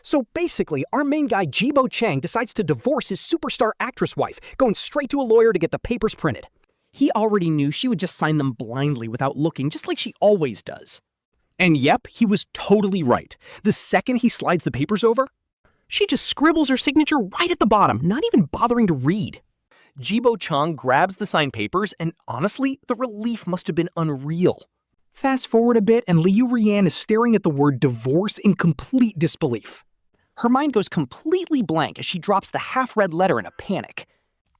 So basically, our main guy Ji Bochang decides to divorce his superstar actress wife, going straight to a lawyer to get the papers printed. He already knew she would just sign them blindly without looking, just like she always does. And yep, he was totally right. The second he slides the papers over, she just scribbles her signature right at the bottom, not even bothering to read. Ji Bochang grabs the signed papers, and honestly, the relief must have been unreal. Fast forward a bit, and Liu Ruyan is staring at the word divorce in complete disbelief. Her mind goes completely blank as she drops the half-read letter in a panic.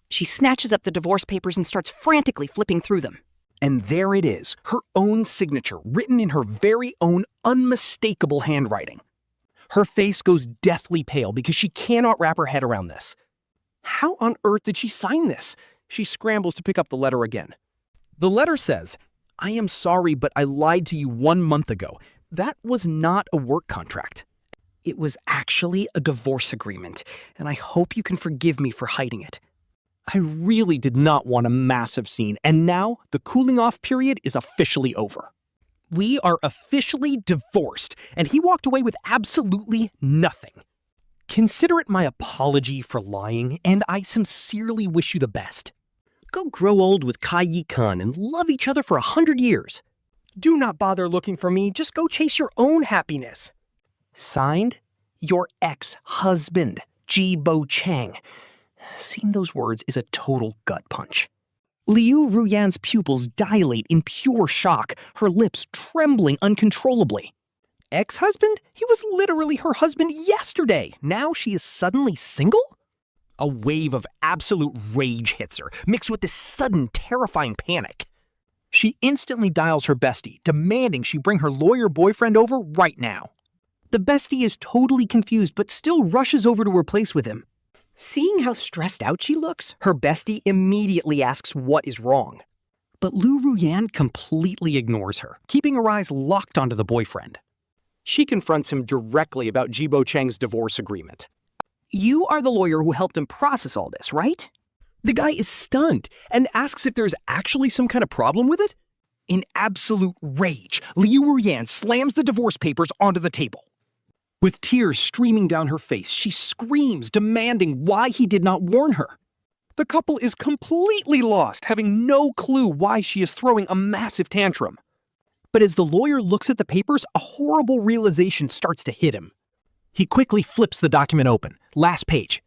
She snatches up the divorce papers and starts frantically flipping through them. And there it is, her own signature, written in her very own unmistakable handwriting. Her face goes deathly pale because she cannot wrap her head around this. How on earth did she sign this? She scrambles to pick up the letter again. The letter says, "I am sorry, but I lied to you 1 month ago. That was not a work contract. It was actually a divorce agreement, and I hope you can forgive me for hiding it. I really did not want a massive scene, and now the cooling off period is officially over. We are officially divorced," and he walked away with absolutely nothing. Consider it my apology for lying, and I sincerely wish you the best. Go grow old with Kai Yi-kun and love each other for 100 years. Do not bother looking for me, just go chase your own happiness. Signed, your ex-husband, Ji Bochang. Seeing those words is a total gut punch. Liu Ruyan's pupils dilate in pure shock, her lips trembling uncontrollably. Ex-husband? He was literally her husband yesterday. Now she is suddenly single? A wave of absolute rage hits her, mixed with this sudden, terrifying panic. She instantly dials her bestie, demanding she bring her lawyer boyfriend over right now. The bestie is totally confused, but still rushes over to her place with him. Seeing how stressed out she looks, her bestie immediately asks what is wrong. But Liu Ruyan completely ignores her, keeping her eyes locked onto the boyfriend. She confronts him directly about Ji Bochang's divorce agreement. You are the lawyer who helped him process all this, right? The guy is stunned and asks if there's actually some kind of problem with it. In absolute rage, Liu Ruyan slams the divorce papers onto the table. With tears streaming down her face, she screams, demanding why he did not warn her. The couple is completely lost, having no clue why she is throwing a massive tantrum. But as the lawyer looks at the papers, a horrible realization starts to hit him. He quickly flips the document open. Last page.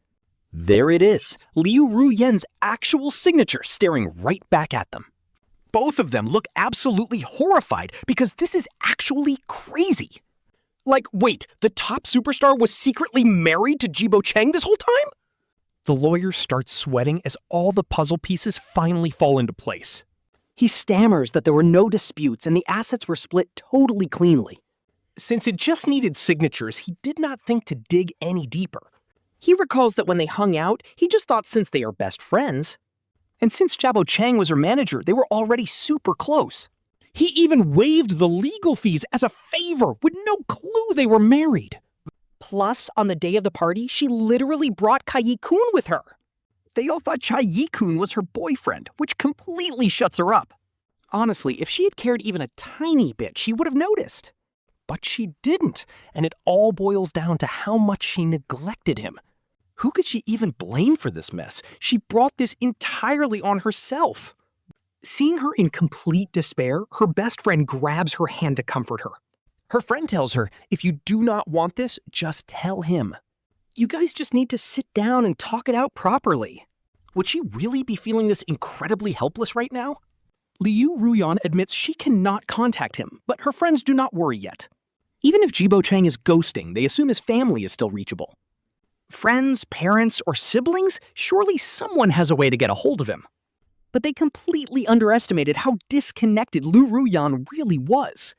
There it is, Liu Ruyan's actual signature staring right back at them. Both of them look absolutely horrified because this is actually crazy. Like, wait, the top superstar was secretly married to Ji Bochang this whole time? The lawyer starts sweating as all the puzzle pieces finally fall into place. He stammers that there were no disputes and the assets were split totally cleanly. Since it just needed signatures, he did not think to dig any deeper. He recalls that when they hung out, he just thought since they are best friends. And since Ji Bochang was her manager, they were already super close. He even waived the legal fees as a favor with no clue they were married. Plus, on the day of the party, she literally brought Kai Yi-kun with her. They all thought Chai Yi-kun was her boyfriend, which completely shuts her up. Honestly, if she had cared even a tiny bit, she would have noticed. But she didn't, and it all boils down to how much she neglected him. Who could she even blame for this mess? She brought this entirely on herself. Seeing her in complete despair, her best friend grabs her hand to comfort her. Her friend tells her, if you do not want this, just tell him. You guys just need to sit down and talk it out properly. Would she really be feeling this incredibly helpless right now? Liu Ruyan admits she cannot contact him, but her friends do not worry yet. Even if Ji Bochang is ghosting, they assume his family is still reachable. Friends, parents, or siblings? Surely someone has a way to get a hold of him. But they completely underestimated how disconnected Liu Ruyan really was.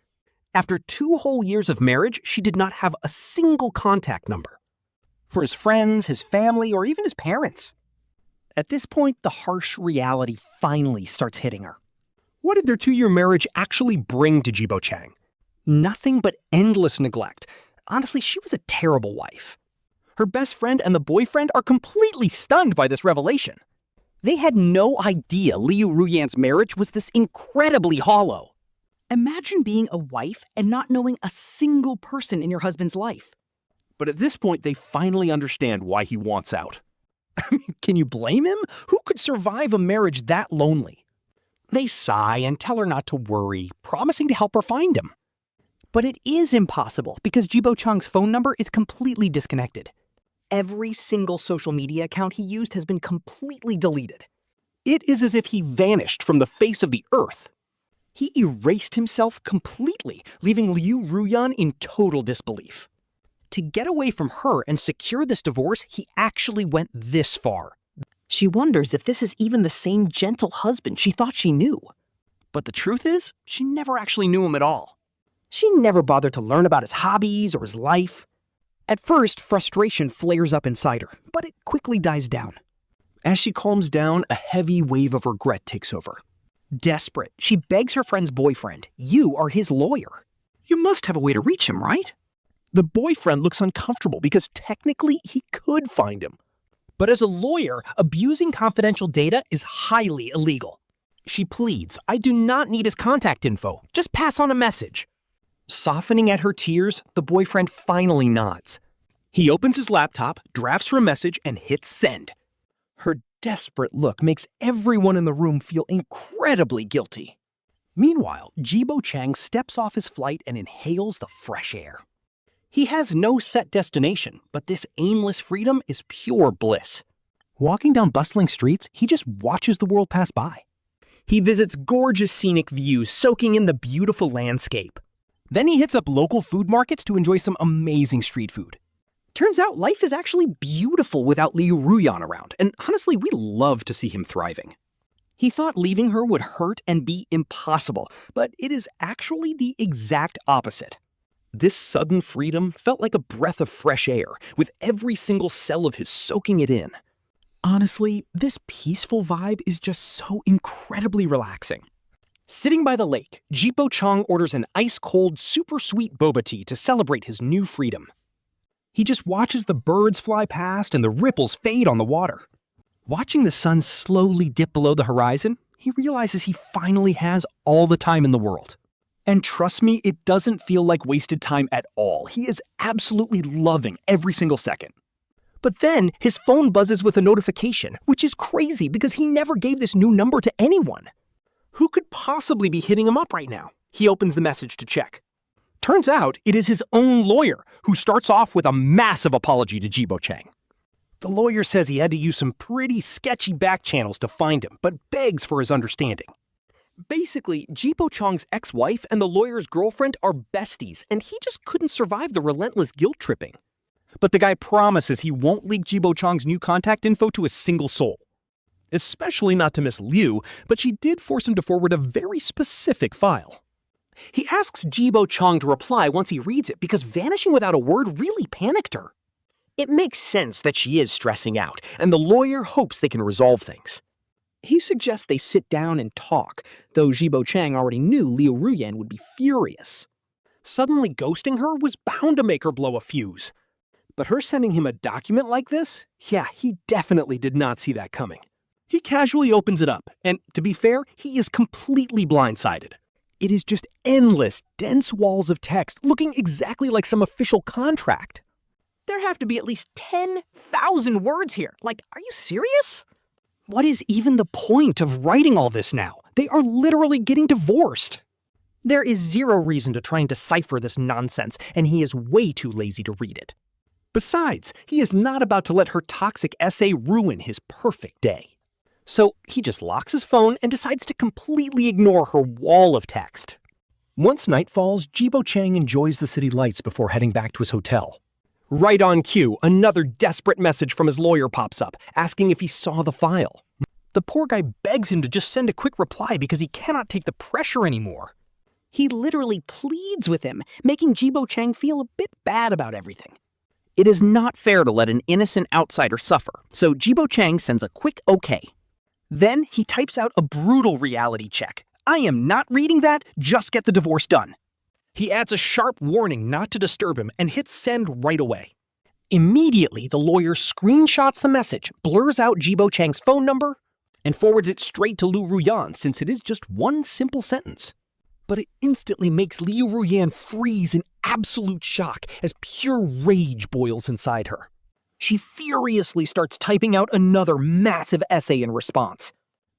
After 2 whole years of marriage, she did not have a single contact number. For his friends, his family, or even his parents. At this point, the harsh reality finally starts hitting her. What did their 2-year marriage actually bring to Ji Bochang? Nothing but endless neglect. Honestly, she was a terrible wife. Her best friend and the boyfriend are completely stunned by this revelation. They had no idea Liu Ruyan's marriage was this incredibly hollow. Imagine being a wife and not knowing a single person in your husband's life. But at this point, they finally understand why he wants out. I mean, can you blame him? Who could survive a marriage that lonely? They sigh and tell her not to worry, promising to help her find him. But it is impossible because Ji Bochang's phone number is completely disconnected. Every single social media account he used has been completely deleted. It is as if he vanished from the face of the earth. He erased himself completely, leaving Liu Ruyan in total disbelief. To get away from her and secure this divorce, he actually went this far. She wonders if this is even the same gentle husband she thought she knew. But the truth is, she never actually knew him at all. She never bothered to learn about his hobbies or his life. At first, frustration flares up inside her, but it quickly dies down. As she calms down, a heavy wave of regret takes over. Desperate, she begs her friend's boyfriend, "You are his lawyer. You must have a way to reach him, right?" The boyfriend looks uncomfortable because technically he could find him. But as a lawyer, abusing confidential data is highly illegal. She pleads, "I do not need his contact info. Just pass on a message." Softening at her tears, the boyfriend finally nods. He opens his laptop, drafts her a message, and hits send. Her desperate look makes everyone in the room feel incredibly guilty. Meanwhile, Ji Bochang steps off his flight and inhales the fresh air. He has no set destination, but this aimless freedom is pure bliss. Walking down bustling streets, he just watches the world pass by. He visits gorgeous scenic views, soaking in the beautiful landscape. Then he hits up local food markets to enjoy some amazing street food. Turns out life is actually beautiful without Liu Ruyan around, and honestly, we love to see him thriving. He thought leaving her would hurt and be impossible, but it is actually the exact opposite. This sudden freedom felt like a breath of fresh air, with every single cell of his soaking it in. Honestly, this peaceful vibe is just so incredibly relaxing. Sitting by the lake, Ji Bochang orders an ice-cold, super-sweet boba tea to celebrate his new freedom. He just watches the birds fly past and the ripples fade on the water. Watching the sun slowly dip below the horizon, he realizes he finally has all the time in the world. And trust me, it doesn't feel like wasted time at all. He is absolutely loving every single second. But then, his phone buzzes with a notification, which is crazy because he never gave this new number to anyone. Who could possibly be hitting him up right now? He opens the message to check. Turns out, it is his own lawyer, who starts off with a massive apology to Ji Bochang. The lawyer says he had to use some pretty sketchy back channels to find him, but begs for his understanding. Basically, Ji Bochang's ex-wife and the lawyer's girlfriend are besties, and he just couldn't survive the relentless guilt tripping. But the guy promises he won't leak Ji Bochang's new contact info to a single soul. Especially not to Miss Liu, but she did force him to forward a very specific file. He asks Ji Bochang to reply once he reads it because vanishing without a word really panicked her. It makes sense that she is stressing out, and the lawyer hopes they can resolve things. He suggests they sit down and talk, though Ji Bochang already knew Liu Ruyan would be furious. Suddenly ghosting her was bound to make her blow a fuse. But her sending him a document like this? Yeah, he definitely did not see that coming. He casually opens it up, and to be fair, he is completely blindsided. It is just endless, dense walls of text looking exactly like some official contract. There have to be at least 10,000 words here. Like, are you serious? What is even the point of writing all this now? They are literally getting divorced. There is zero reason to try and decipher this nonsense, and he is way too lazy to read it. Besides, he is not about to let her toxic essay ruin his perfect day. So he just locks his phone and decides to completely ignore her wall of text. Once night falls, Ji Bochang enjoys the city lights before heading back to his hotel. Right on cue, another desperate message from his lawyer pops up, asking if he saw the file. The poor guy begs him to just send a quick reply because he cannot take the pressure anymore. He literally pleads with him, making Ji Bochang feel a bit bad about everything. It is not fair to let an innocent outsider suffer, so Ji Bochang sends a quick okay. Then he types out a brutal reality check. I am not reading that, just get the divorce done. He adds a sharp warning not to disturb him and hits send right away. Immediately, the lawyer screenshots the message, blurs out Ji Bochang's phone number, and forwards it straight to Liu Ruyan since it is just one simple sentence. But it instantly makes Liu Ruyan freeze in absolute shock as pure rage boils inside her. She furiously starts typing out another massive essay in response.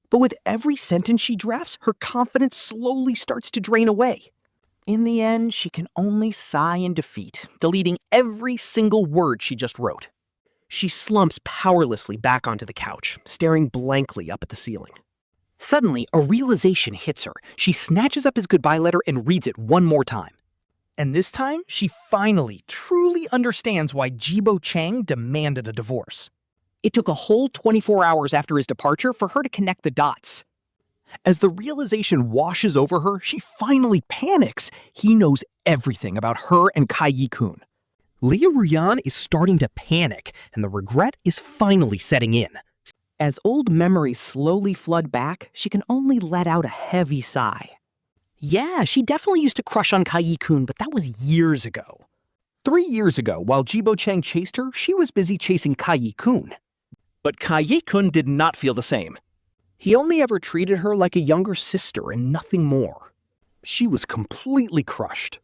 But with every sentence she drafts, her confidence slowly starts to drain away. In the end, she can only sigh in defeat, deleting every single word she just wrote. She slumps powerlessly back onto the couch, staring blankly up at the ceiling. Suddenly, a realization hits her. She snatches up his goodbye letter and reads it one more time. And this time, she finally, truly understands why Ji Bochang demanded a divorce. It took a whole 24 hours after his departure for her to connect the dots. As the realization washes over her, she finally panics. He knows everything about her and Kai Yi-kun. Liu Ruyan is starting to panic, and the regret is finally setting in. As old memories slowly flood back, she can only let out a heavy sigh. Yeah, she definitely used to crush on Kai Yi-kun, but that was years ago. 3 years ago, while Ji Bochang chased her, she was busy chasing Kai Yi-kun. But Kai Yi-kun did not feel the same. He only ever treated her like a younger sister and nothing more. She was completely crushed.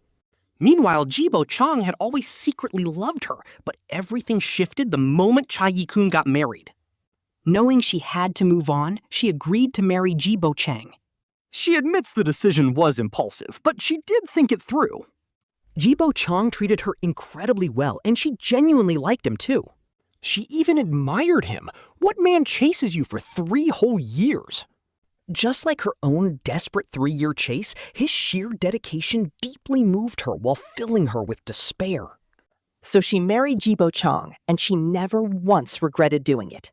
Meanwhile, Ji Bochang had always secretly loved her, but everything shifted the moment Chai Yi-kun got married. Knowing she had to move on, she agreed to marry Ji Bochang. She admits the decision was impulsive, but she did think it through. Ji Bochang treated her incredibly well, and she genuinely liked him too. She even admired him. What man chases you for 3 whole years? Just like her own desperate 3-year chase, his sheer dedication deeply moved her while filling her with despair. So she married Ji Bochang, and she never once regretted doing it.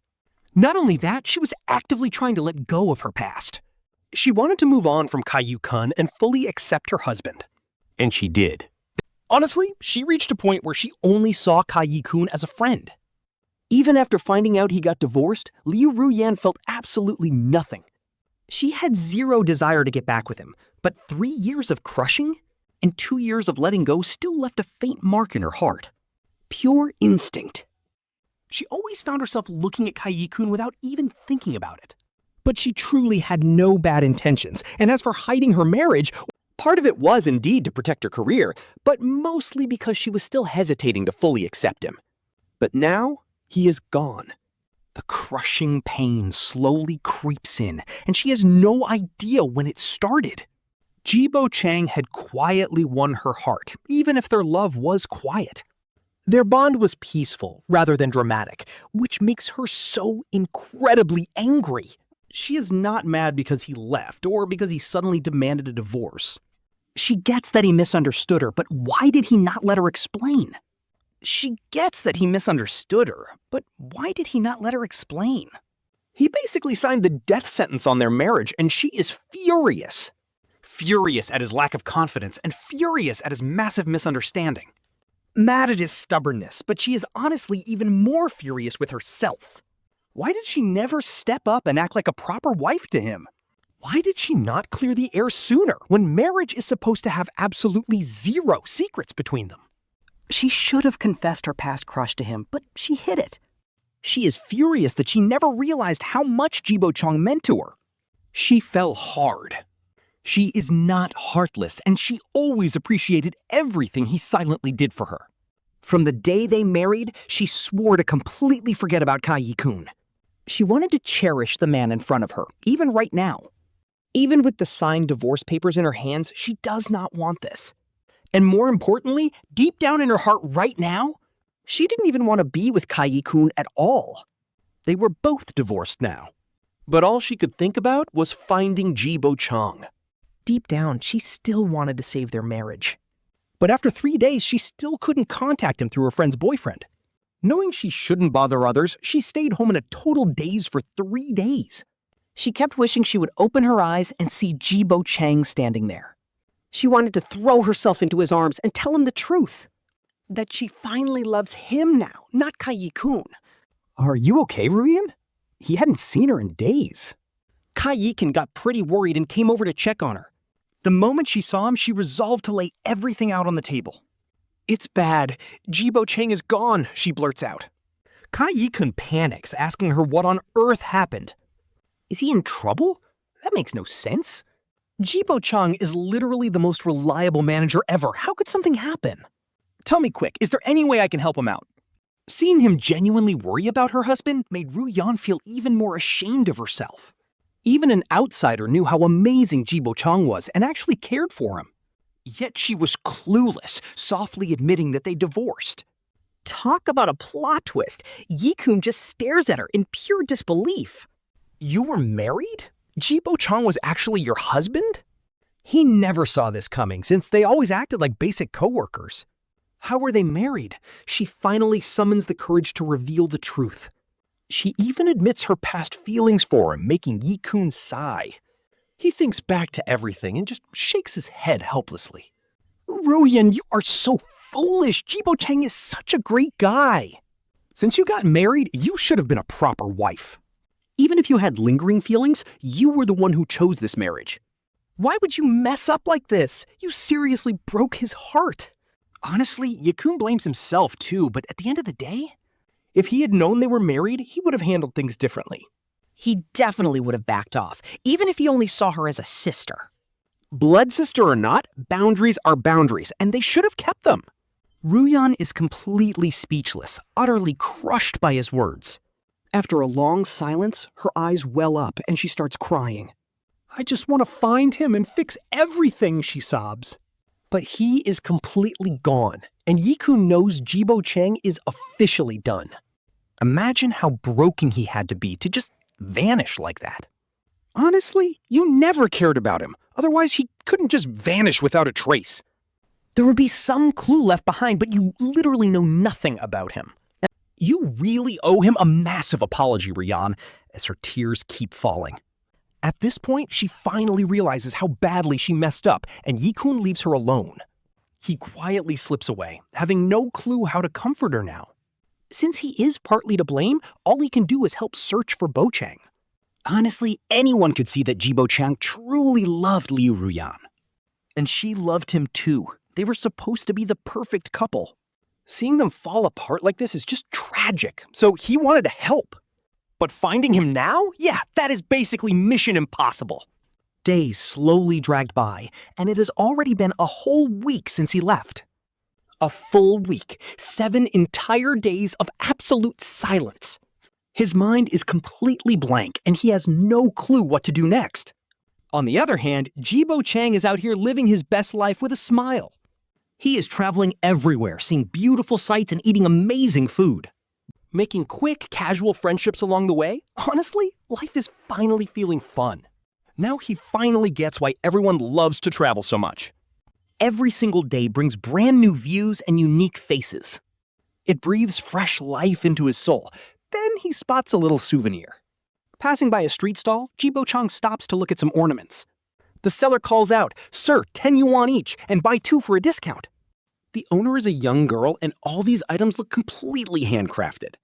Not only that, she was actively trying to let go of her past. She wanted to move on from Kai Yi-kun and fully accept her husband. And she did. Honestly, she reached a point where she only saw Kai Yi-kun as a friend. Even after finding out he got divorced, Liu Ruyan felt absolutely nothing. She had zero desire to get back with him, but 3 years of crushing and 2 years of letting go still left a faint mark in her heart. Pure instinct. She always found herself looking at Kai Yi-kun without even thinking about it. But she truly had no bad intentions, and as for hiding her marriage, part of it was indeed to protect her career, but mostly because she was still hesitating to fully accept him. But now, he is gone. The crushing pain slowly creeps in, and she has no idea when it started. Ji Bochang had quietly won her heart, even if their love was quiet. Their bond was peaceful rather than dramatic, which makes her so incredibly angry. She is not mad because he left or because he suddenly demanded a divorce. She gets that he misunderstood her, but why did he not let her explain? She gets that he misunderstood her, but why did he not let her explain? He basically signed the death sentence on their marriage, and she is furious. Furious at his lack of confidence and furious at his massive misunderstanding. Mad at his stubbornness, but she is honestly even more furious with herself. Why did she never step up and act like a proper wife to him? Why did she not clear the air sooner, when marriage is supposed to have absolutely zero secrets between them? She should have confessed her past crush to him, but she hid it. She is furious that she never realized how much Ji Bochang meant to her. She fell hard. She is not heartless, and she always appreciated everything he silently did for her. From the day they married, she swore to completely forget about Kai Yi-kun. She wanted to cherish the man in front of her, even right now. Even with the signed divorce papers in her hands, she does not want this. And more importantly, deep down in her heart right now, she didn't even want to be with Kai Yi-kun at all. They were both divorced now. But all she could think about was finding Ji Bochang. Deep down, she still wanted to save their marriage. But after 3 days, she still couldn't contact him through her friend's boyfriend. Knowing she shouldn't bother others, she stayed home in a total daze for 3 days. She kept wishing she would open her eyes and see Ji Bochang standing there. She wanted to throw herself into his arms and tell him the truth. That she finally loves him now, not Kai Yi-kun. Are you okay, Ruyan? He hadn't seen her in days. Kai Yi-kun got pretty worried and came over to check on her. The moment she saw him, she resolved to lay everything out on the table. It's bad. Ji Bochang is gone, she blurts out. Kai Yi-kun panics, asking her what on earth happened. Is he in trouble? That makes no sense. Ji Bochang is literally the most reliable manager ever. How could something happen? Tell me quick, is there any way I can help him out? Seeing him genuinely worry about her husband made Ruyan feel even more ashamed of herself. Even an outsider knew how amazing Ji Bochang was and actually cared for him. Yet she was clueless, softly admitting that they divorced. Talk about a plot twist. Yi-kun just stares at her in pure disbelief. You were married? Ji Bochang was actually your husband? He never saw this coming, since they always acted like basic coworkers. How were they married? She finally summons the courage to reveal the truth. She even admits her past feelings for him, making Yi-kun sigh. He thinks back to everything and just shakes his head helplessly. Ruyan, you are so foolish. Ji Bochang is such a great guy. Since you got married, you should have been a proper wife. Even if you had lingering feelings, you were the one who chose this marriage. Why would you mess up like this? You seriously broke his heart. Honestly, Yi-kun blames himself too, but at the end of the day, if he had known they were married, he would have handled things differently. He definitely would have backed off, even if he only saw her as a sister. Blood sister or not, boundaries are boundaries, and they should have kept them. Ruyan is completely speechless, utterly crushed by his words. After a long silence, her eyes well up and she starts crying. I just want to find him and fix everything, she sobs. But he is completely gone, and Yi-kun knows Ji Bochang is officially done. Imagine how broken he had to be to just vanish like that. Honestly, you never cared about him. Otherwise, he couldn't just vanish without a trace. There would be some clue left behind, but you literally know nothing about him. You really owe him a massive apology, Ruyan, as her tears keep falling. At this point, she finally realizes how badly she messed up, and Yi-kun leaves her alone. He quietly slips away, having no clue how to comfort her now. Since he is partly to blame, all he can do is help search for Bochang. Honestly, anyone could see that Ji Bochang truly loved Liu Ruyan. And she loved him too. They were supposed to be the perfect couple. Seeing them fall apart like this is just tragic, so he wanted to help. But finding him now? Yeah, that is basically mission impossible. Days slowly dragged by, and it has already been a whole week since he left. A full week, 7 entire days of absolute silence. His mind is completely blank, and he has no clue what to do next. On the other hand, Ji Bochang is out here living his best life with a smile. He is traveling everywhere, seeing beautiful sights and eating amazing food. Making quick, casual friendships along the way, honestly, life is finally feeling fun. Now he finally gets why everyone loves to travel so much. Every single day brings brand new views and unique faces. It breathes fresh life into his soul. Then he spots a little souvenir. Passing by a street stall, Ji Bochang stops to look at some ornaments. The seller calls out, "Sir, 10 yuan each, and buy 2 for a discount." The owner is a young girl, and all these items look completely handcrafted.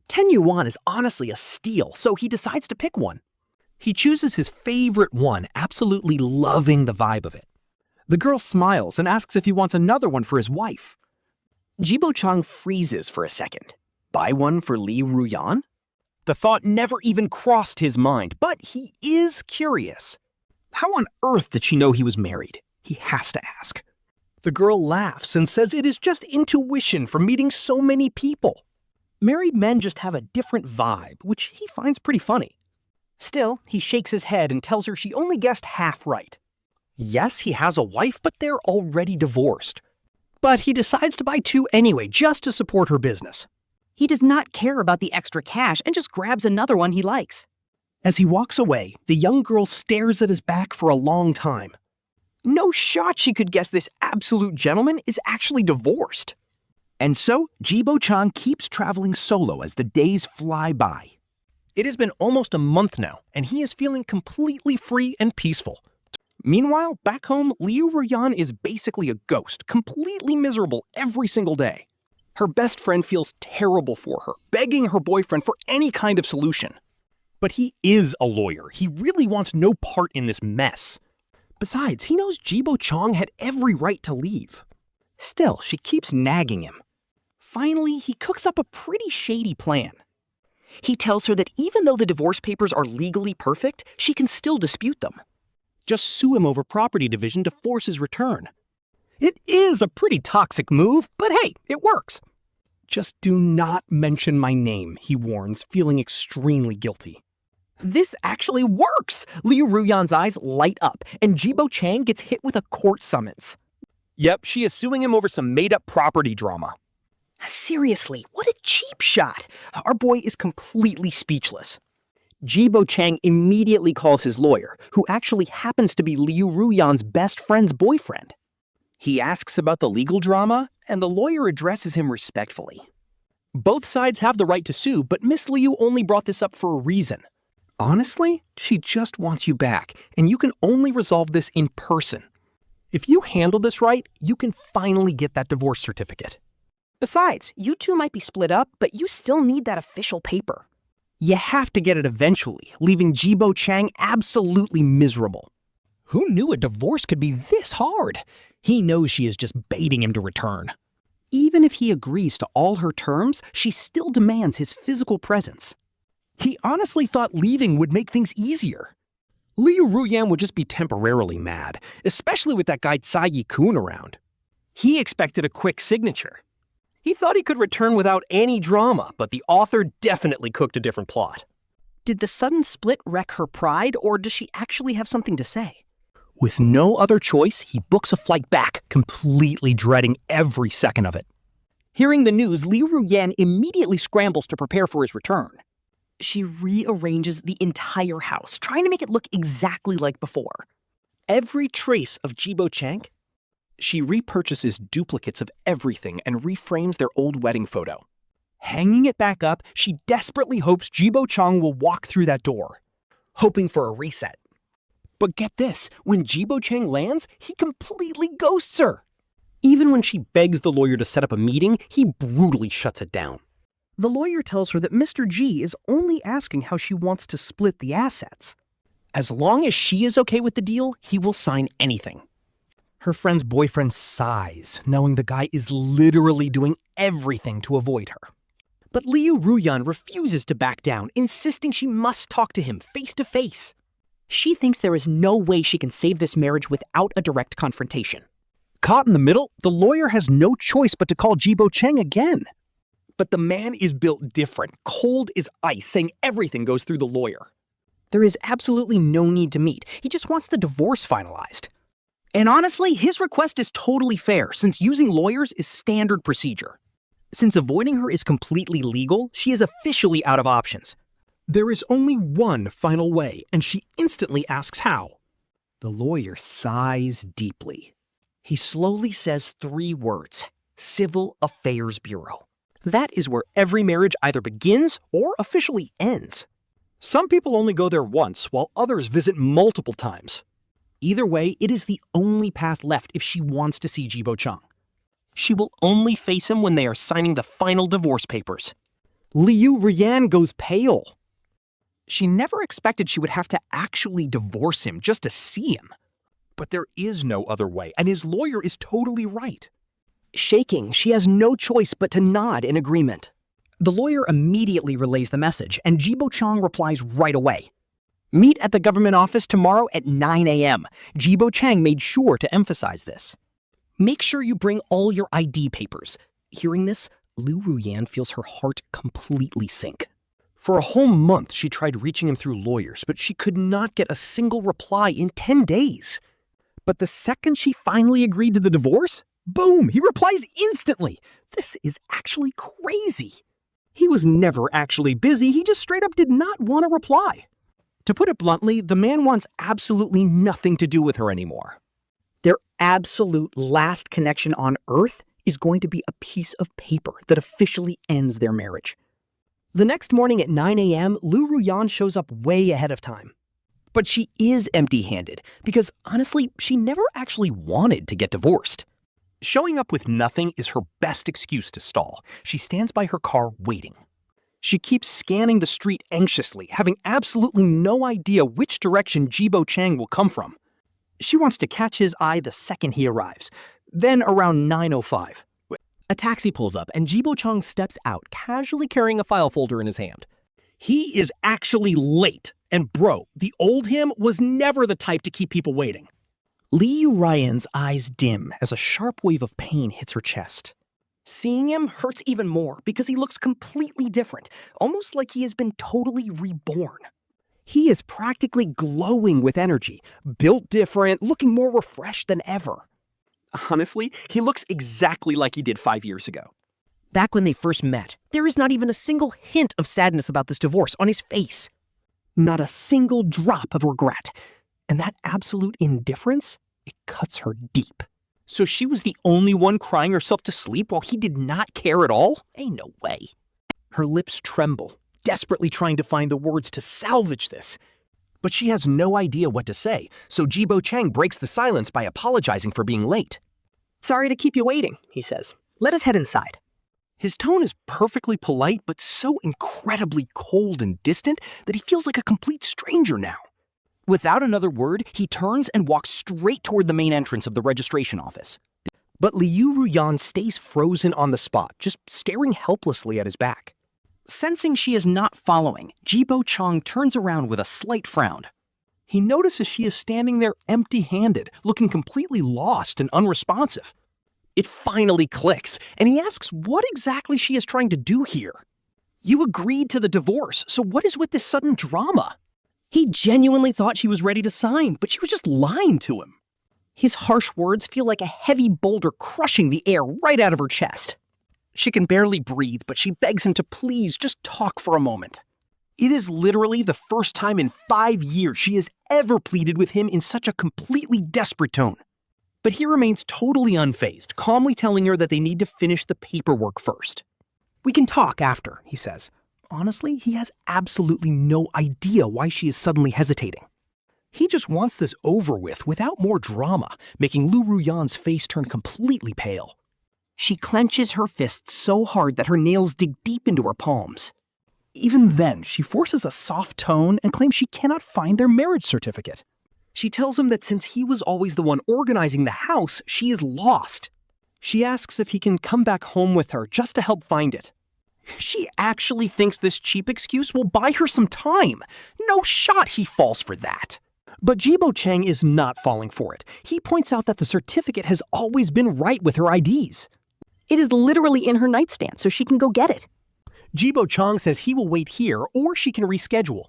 10 yuan is honestly a steal, so he decides to pick one. He chooses his favorite one, absolutely loving the vibe of it. The girl smiles and asks if he wants another one for his wife. Ji Bochang freezes for a second. Buy one for Liu Ruyan? The thought never even crossed his mind, but he is curious. How on earth did she know he was married? He has to ask. The girl laughs and says it is just intuition from meeting so many people. Married men just have a different vibe, which he finds pretty funny. Still, he shakes his head and tells her she only guessed half right. Yes, he has a wife, but they're already divorced. But he decides to buy 2 anyway, just to support her business. He does not care about the extra cash and just grabs another one he likes. As he walks away, the young girl stares at his back for a long time. No shot she could guess this absolute gentleman is actually divorced. And so, Ji Bochang keeps traveling solo as the days fly by. It has been almost a month now, and he is feeling completely free and peaceful. Meanwhile, back home, Liu Ruyan is basically a ghost, completely miserable every single day. Her best friend feels terrible for her, begging her boyfriend for any kind of solution. But he is a lawyer. He really wants no part in this mess. Besides, he knows Ji Bochang had every right to leave. Still, she keeps nagging him. Finally, he cooks up a pretty shady plan. He tells her that even though the divorce papers are legally perfect, she can still dispute them. Just sue him over property division to force his return. It is a pretty toxic move, but hey, it works. Just do not mention my name, he warns, feeling extremely guilty. This actually works! Liu Ruyan's eyes light up, and Ji Bochang gets hit with a court summons. Yep, she is suing him over some made-up property drama. Seriously, what a cheap shot! Our boy is completely speechless. Ji Bochang immediately calls his lawyer, who actually happens to be Liu Ruyan's best friend's boyfriend. He asks about the legal drama, and the lawyer addresses him respectfully. Both sides have the right to sue, but Miss Liu only brought this up for a reason. Honestly, she just wants you back, and you can only resolve this in person. If you handle this right, you can finally get that divorce certificate. Besides, you two might be split up, but you still need that official paper. You have to get it eventually, leaving Ji Bochang absolutely miserable. Who knew a divorce could be this hard? He knows she is just baiting him to return. Even if he agrees to all her terms, she still demands his physical presence. He honestly thought leaving would make things easier. Liu Ruyan would just be temporarily mad, especially with that guy Tsai Yi-kun around. He expected a quick signature. He thought he could return without any drama, but the author definitely cooked a different plot. Did the sudden split wreck her pride, or does she actually have something to say? With no other choice, he books a flight back, completely dreading every second of it. Hearing the news, Liu Ruyan immediately scrambles to prepare for his return. She rearranges the entire house, trying to make it look exactly like before. Every trace of Ji Bochang, she repurchases duplicates of everything and reframes their old wedding photo. Hanging it back up, she desperately hopes Ji Bochang will walk through that door, hoping for a reset. But get this, when Ji Bochang lands, he completely ghosts her. Even when she begs the lawyer to set up a meeting, he brutally shuts it down. The lawyer tells her that Mr. Ji is only asking how she wants to split the assets. As long as she is okay with the deal, he will sign anything. Her friend's boyfriend sighs, knowing the guy is literally doing everything to avoid her. But Liu Ruyan refuses to back down, insisting she must talk to him face to face. She thinks there is no way she can save this marriage without a direct confrontation. Caught in the middle, the lawyer has no choice but to call Ji Bochang again. But the man is built different, cold as ice, saying everything goes through the lawyer. There is absolutely no need to meet. He just wants the divorce finalized. And honestly, his request is totally fair, since using lawyers is standard procedure. Since avoiding her is completely legal, she is officially out of options. There is only one final way, and she instantly asks how. The lawyer sighs deeply. He slowly says 3 words: Civil Affairs Bureau. That is where every marriage either begins or officially ends. Some people only go there once, while others visit multiple times. Either way, it is the only path left if she wants to see Ji Bochang. She will only face him when they are signing the final divorce papers. Liu Ruyan goes pale. She never expected she would have to actually divorce him just to see him. But there is no other way, and his lawyer is totally right. Shaking, she has no choice but to nod in agreement. The lawyer immediately relays the message, and Ji Bochang replies right away. Meet at the government office tomorrow at 9 a.m. Ji Bochang made sure to emphasize this. Make sure you bring all your ID papers. Hearing this, Liu Ruyan feels her heart completely sink. For a whole month, she tried reaching him through lawyers, but she could not get a single reply in 10 days. But the second she finally agreed to the divorce, boom, he replies instantly. This is actually crazy. He was never actually busy, he just straight up did not want to reply. To put it bluntly, the man wants absolutely nothing to do with her anymore. Their absolute last connection on Earth is going to be a piece of paper that officially ends their marriage. The next morning at 9 a.m., Liu Ruyan shows up way ahead of time. But she is empty-handed, because honestly, she never actually wanted to get divorced. Showing up with nothing is her best excuse to stall. She stands by her car waiting. She keeps scanning the street anxiously, having absolutely no idea which direction Ji Bochang will come from. She wants to catch his eye the second he arrives. Then around 9:05, a taxi pulls up and Ji Bochang steps out, casually carrying a file folder in his hand. He is actually late. And bro, the old him was never the type to keep people waiting. Liu Ruyan's eyes dim as a sharp wave of pain hits her chest. Seeing him hurts even more because he looks completely different, almost like he has been totally reborn. He is practically glowing with energy, built different, looking more refreshed than ever. Honestly, he looks exactly like he did 5 years ago. Back when they first met, there is not even a single hint of sadness about this divorce on his face. Not a single drop of regret. And that absolute indifference, it cuts her deep. So she was the only one crying herself to sleep while he did not care at all? Ain't no way. Her lips tremble, desperately trying to find the words to salvage this. But she has no idea what to say, so Ji Bochang breaks the silence by apologizing for being late. Sorry to keep you waiting, he says. Let us head inside. His tone is perfectly polite, but so incredibly cold and distant that he feels like a complete stranger now. Without another word, he turns and walks straight toward the main entrance of the registration office. But Liu Ruyan stays frozen on the spot, just staring helplessly at his back. Sensing she is not following, Ji Bochang turns around with a slight frown. He notices she is standing there empty-handed, looking completely lost and unresponsive. It finally clicks, and he asks what exactly she is trying to do here. You agreed to the divorce, so what is with this sudden drama? He genuinely thought she was ready to sign, but she was just lying to him. His harsh words feel like a heavy boulder crushing the air right out of her chest. She can barely breathe, but she begs him to please just talk for a moment. It is literally the first time in 5 years she has ever pleaded with him in such a completely desperate tone. But he remains totally unfazed, calmly telling her that they need to finish the paperwork first. We can talk after, he says. Honestly, he has absolutely no idea why she is suddenly hesitating. He just wants this over with without more drama, making Liu Ruyan's face turn completely pale. She clenches her fists so hard that her nails dig deep into her palms. Even then, she forces a soft tone and claims she cannot find their marriage certificate. She tells him that since he was always the one organizing the house, she is lost. She asks if he can come back home with her just to help find it. She actually thinks this cheap excuse will buy her some time. No shot he falls for that. But Ji Bochang is not falling for it. He points out that the certificate has always been right with her IDs. It is literally in her nightstand, so she can go get it. Ji Bochang says he will wait here or she can reschedule.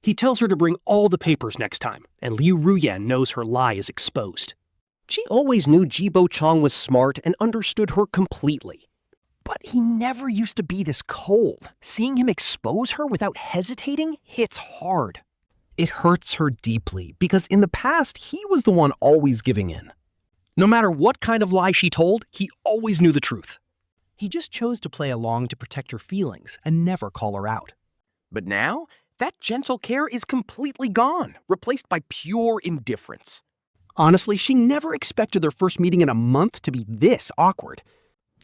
He tells her to bring all the papers next time, and Liu Ruyan knows her lie is exposed. She always knew Ji Bochang was smart and understood her completely. But he never used to be this cold. Seeing him expose her without hesitating hits hard. It hurts her deeply, because in the past, he was the one always giving in. No matter what kind of lie she told, he always knew the truth. He just chose to play along to protect her feelings and never call her out. But now, that gentle care is completely gone, replaced by pure indifference. Honestly, she never expected their first meeting in a month to be this awkward.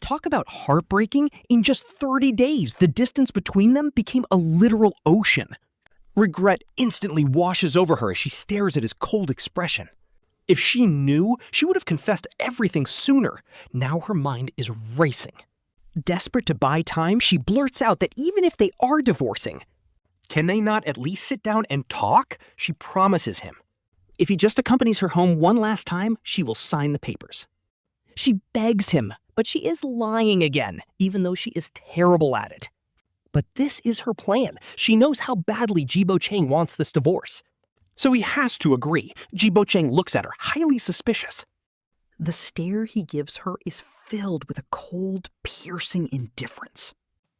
Talk about heartbreaking. In just 30 days, the distance between them became a literal ocean. Regret instantly washes over her as she stares at his cold expression. If she knew, she would have confessed everything sooner. Now her mind is racing. Desperate to buy time, she blurts out that even if they are divorcing, can they not at least sit down and talk? She promises him. If he just accompanies her home one last time, she will sign the papers. She begs him, but she is lying again, even though she is terrible at it. But this is her plan. She knows how badly Ji Bochang wants this divorce. So he has to agree. Ji Bochang looks at her, highly suspicious. The stare he gives her is filled with a cold, piercing indifference.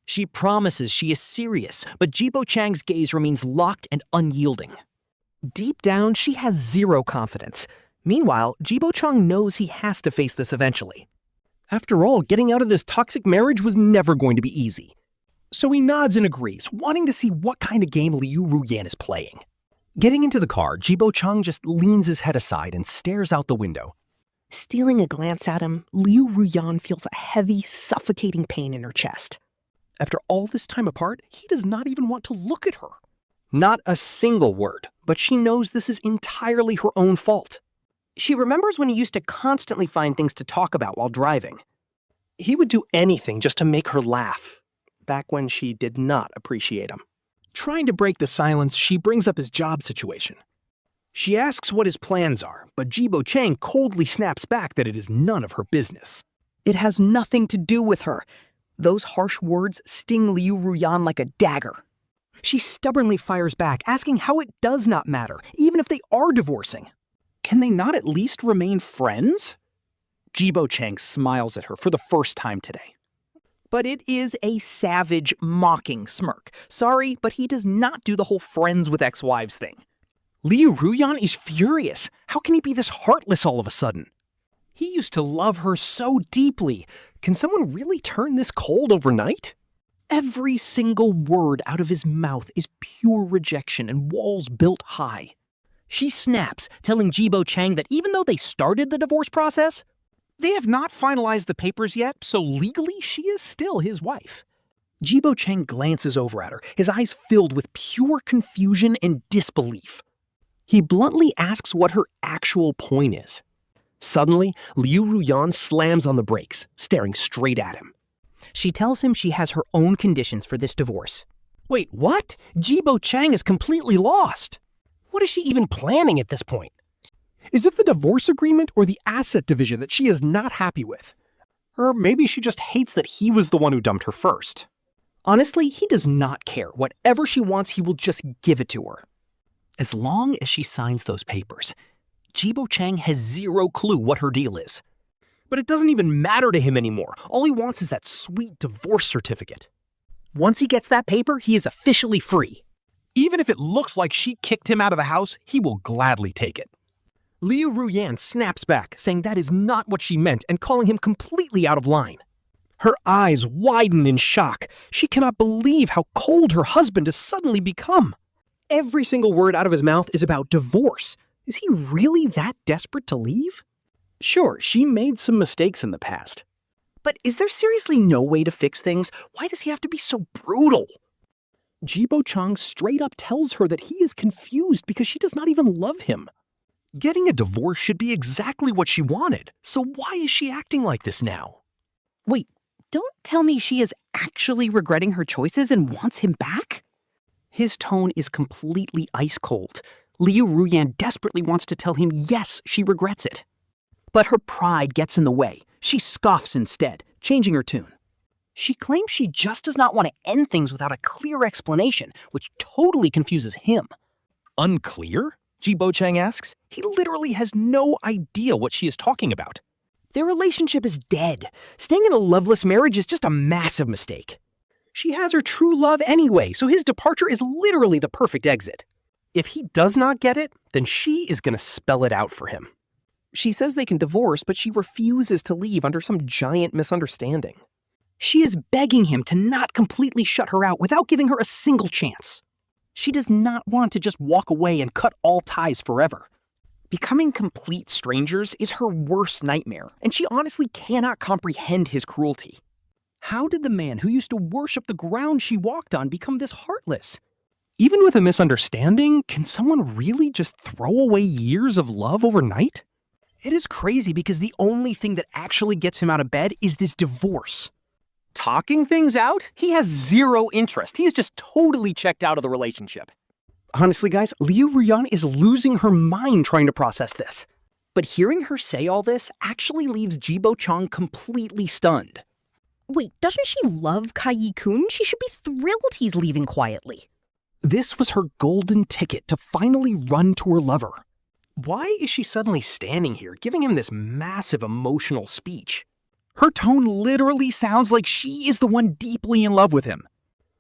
She promises she is serious, but Ji Bochang's gaze remains locked and unyielding. Deep down, she has zero confidence. Meanwhile, Ji Bochang knows he has to face this eventually. After all, getting out of this toxic marriage was never going to be easy. So he nods and agrees, wanting to see what kind of game Liu Ruyan is playing. Getting into the car, Ji Bochang just leans his head aside and stares out the window. Stealing a glance at him, Liu Ruyan feels a heavy, suffocating pain in her chest. After all this time apart, he does not even want to look at her. Not a single word, but she knows this is entirely her own fault. She remembers when he used to constantly find things to talk about while driving. He would do anything just to make her laugh, back when she did not appreciate him. Trying to break the silence, she brings up his job situation. She asks what his plans are, but Ji Bochang coldly snaps back that it is none of her business. It has nothing to do with her. Those harsh words sting Liu Ruyan like a dagger. She stubbornly fires back, asking how it does not matter, even if they are divorcing. Can they not at least remain friends? Ji Bochang smiles at her for the first time today. But it is a savage, mocking smirk. Sorry, but he does not do the whole friends with ex-wives thing. Liu Ruyan is furious. How can he be this heartless all of a sudden? He used to love her so deeply. Can someone really turn this cold overnight? Every single word out of his mouth is pure rejection and walls built high. She snaps, telling Ji Bochang that even though they started the divorce process, they have not finalized the papers yet, so legally she is still his wife. Ji Bochang glances over at her, his eyes filled with pure confusion and disbelief. He bluntly asks what her actual point is. Suddenly, Liu Ruyan slams on the brakes, staring straight at him. She tells him she has her own conditions for this divorce. Wait, what? Ji Bochang is completely lost. What is she even planning at this point? Is it the divorce agreement or the asset division that she is not happy with? Or maybe she just hates that he was the one who dumped her first. Honestly, he does not care. Whatever she wants, he will just give it to her. As long as she signs those papers, Ji Bochang has zero clue what her deal is. But it doesn't even matter to him anymore. All he wants is that sweet divorce certificate. Once he gets that paper, he is officially free. Even if it looks like she kicked him out of the house, he will gladly take it. Liu Ruyan snaps back, saying that is not what she meant and calling him completely out of line. Her eyes widen in shock. She cannot believe how cold her husband has suddenly become. Every single word out of his mouth is about divorce. Is he really that desperate to leave? Sure, she made some mistakes in the past. But is there seriously no way to fix things? Why does he have to be so brutal? Ji Bochang straight up tells her that he is confused because she does not even love him. Getting a divorce should be exactly what she wanted, so why is she acting like this now? Wait, don't tell me she is actually regretting her choices and wants him back? His tone is completely ice cold. Liu Ruyan desperately wants to tell him yes, she regrets it. But her pride gets in the way. She scoffs instead, changing her tune. She claims she just does not want to end things without a clear explanation, which totally confuses him. Unclear? Ji Bochang asks. He literally has no idea what she is talking about. Their relationship is dead. Staying in a loveless marriage is just a massive mistake. She has her true love anyway, so his departure is literally the perfect exit. If he does not get it, then she is going to spell it out for him. She says they can divorce, but she refuses to leave under some giant misunderstanding. She is begging him to not completely shut her out without giving her a single chance. She does not want to just walk away and cut all ties forever. Becoming complete strangers is her worst nightmare, and she honestly cannot comprehend his cruelty. How did the man who used to worship the ground she walked on become this heartless? Even with a misunderstanding, can someone really just throw away years of love overnight? It is crazy because the only thing that actually gets him out of bed is this divorce. Talking things out? He has zero interest. He is just totally checked out of the relationship. Honestly, guys, Liu Ruyan is losing her mind trying to process this. But hearing her say all this actually leaves Ji Bochang completely stunned. Wait, doesn't she love Kai-kun? She should be thrilled he's leaving quietly. This was her golden ticket to finally run to her lover. Why is she suddenly standing here, giving him this massive emotional speech? Her tone literally sounds like she is the one deeply in love with him.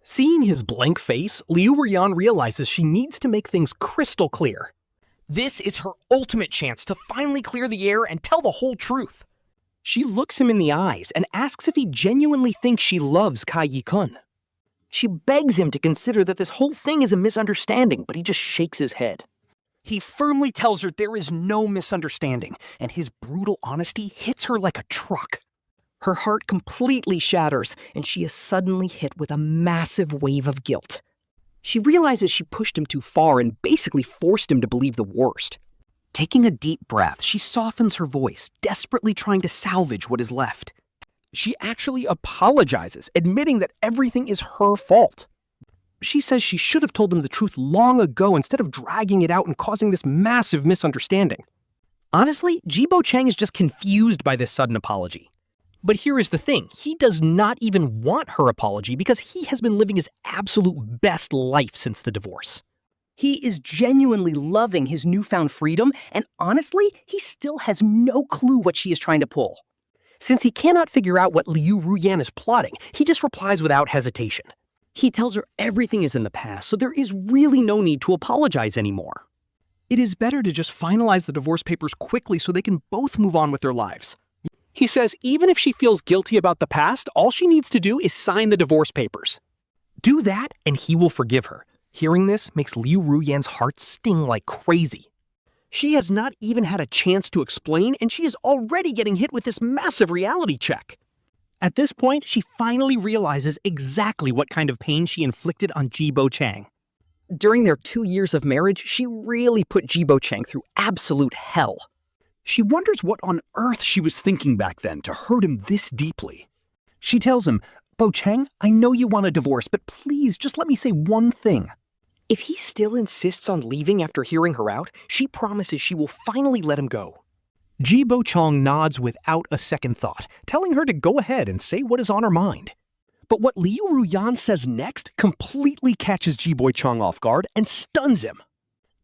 Seeing his blank face, Liu Ruyan realizes she needs to make things crystal clear. This is her ultimate chance to finally clear the air and tell the whole truth. She looks him in the eyes and asks if he genuinely thinks she loves Kai-kun. She begs him to consider that this whole thing is a misunderstanding, but he just shakes his head. He firmly tells her there is no misunderstanding, and his brutal honesty hits her like a truck. Her heart completely shatters, and she is suddenly hit with a massive wave of guilt. She realizes she pushed him too far and basically forced him to believe the worst. Taking a deep breath, she softens her voice, desperately trying to salvage what is left. She actually apologizes, admitting that everything is her fault. She says she should have told him the truth long ago instead of dragging it out and causing this massive misunderstanding. Honestly, Ji Bochang is just confused by this sudden apology. But here is the thing, he does not even want her apology because he has been living his absolute best life since the divorce. He is genuinely loving his newfound freedom, and honestly, he still has no clue what she is trying to pull. Since he cannot figure out what Liu Ruyan is plotting, he just replies without hesitation. He tells her everything is in the past, so there is really no need to apologize anymore. It is better to just finalize the divorce papers quickly so they can both move on with their lives. He says even if she feels guilty about the past, all she needs to do is sign the divorce papers. Do that and he will forgive her. Hearing this makes Liu Ruyan's heart sting like crazy. She has not even had a chance to explain, and she is already getting hit with this massive reality check. At this point, she finally realizes exactly what kind of pain she inflicted on Ji Bochang. During their 2 years of marriage, she really put Ji Bochang through absolute hell. She wonders what on earth she was thinking back then to hurt him this deeply. She tells him, "Bochang, I know you want a divorce, but please just let me say one thing." If he still insists on leaving after hearing her out, she promises she will finally let him go. Ji Bochang nods without a second thought, telling her to go ahead and say what is on her mind. But what Liu Ruyan says next completely catches Ji Bochang off guard and stuns him.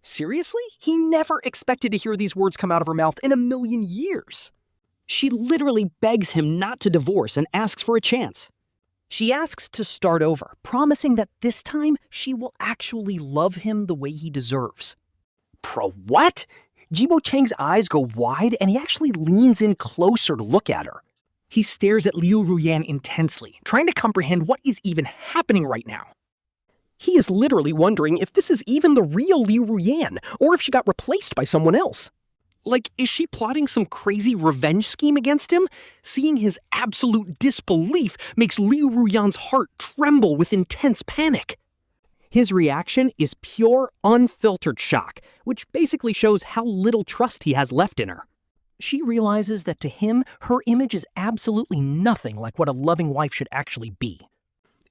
Seriously? He never expected to hear these words come out of her mouth in a million years. She literally begs him not to divorce and asks for a chance. She asks to start over, promising that this time she will actually love him the way he deserves. What? Ji Bochang's eyes go wide and he actually leans in closer to look at her. He stares at Liu Ruyan intensely, trying to comprehend what is even happening right now. He is literally wondering if this is even the real Liu Ruyan, or if she got replaced by someone else. Like, is she plotting some crazy revenge scheme against him? Seeing his absolute disbelief makes Liu Ruyan's heart tremble with intense panic. His reaction is pure, unfiltered shock, which basically shows how little trust he has left in her. She realizes that to him, her image is absolutely nothing like what a loving wife should actually be.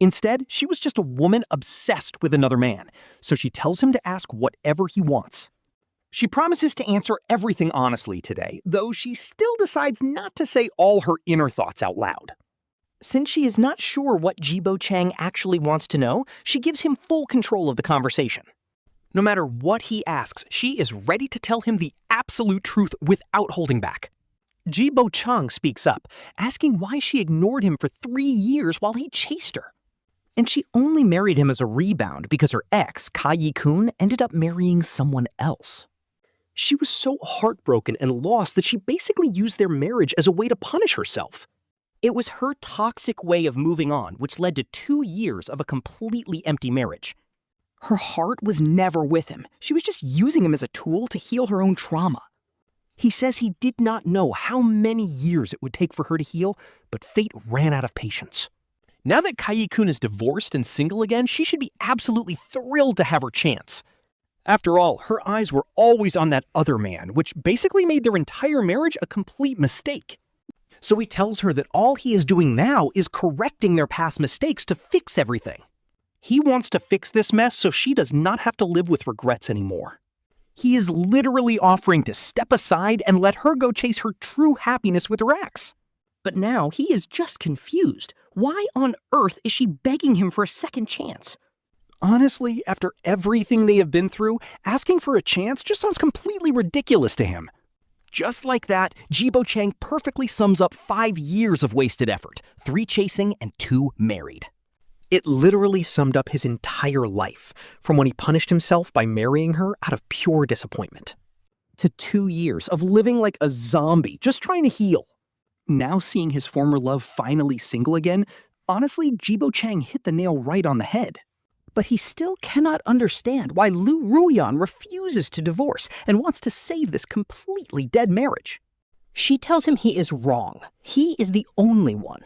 Instead, she was just a woman obsessed with another man, so she tells him to ask whatever he wants. She promises to answer everything honestly today, though she still decides not to say all her inner thoughts out loud. Since she is not sure what Ji Bochang actually wants to know, she gives him full control of the conversation. No matter what he asks, she is ready to tell him the absolute truth without holding back. Ji Bochang speaks up, asking why she ignored him for 3 years while he chased her. And she only married him as a rebound because her ex, Ka Yi-kun, ended up marrying someone else. She was so heartbroken and lost that she basically used their marriage as a way to punish herself. It was her toxic way of moving on which led to 2 years of a completely empty marriage. Her heart was never with him. She was just using him as a tool to heal her own trauma. He says he did not know how many years it would take for her to heal, but fate ran out of patience. Now that Ka Yi-kun is divorced and single again, she should be absolutely thrilled to have her chance. After all, her eyes were always on that other man, which basically made their entire marriage a complete mistake. So he tells her that all he is doing now is correcting their past mistakes to fix everything. He wants to fix this mess so she does not have to live with regrets anymore. He is literally offering to step aside and let her go chase her true happiness with her ex. But now he is just confused. Why on earth is she begging him for a second chance? Honestly, after everything they have been through, asking for a chance just sounds completely ridiculous to him. Just like that, Ji Bochang perfectly sums up 5 years of wasted effort, 3 chasing and 2 married. It literally summed up his entire life, from when he punished himself by marrying her out of pure disappointment, to 2 years of living like a zombie, just trying to heal. Now seeing his former love finally single again, honestly, Ji Bochang hit the nail right on the head. But he still cannot understand why Liu Ruyan refuses to divorce and wants to save this completely dead marriage. She tells him he is wrong. He is the only one.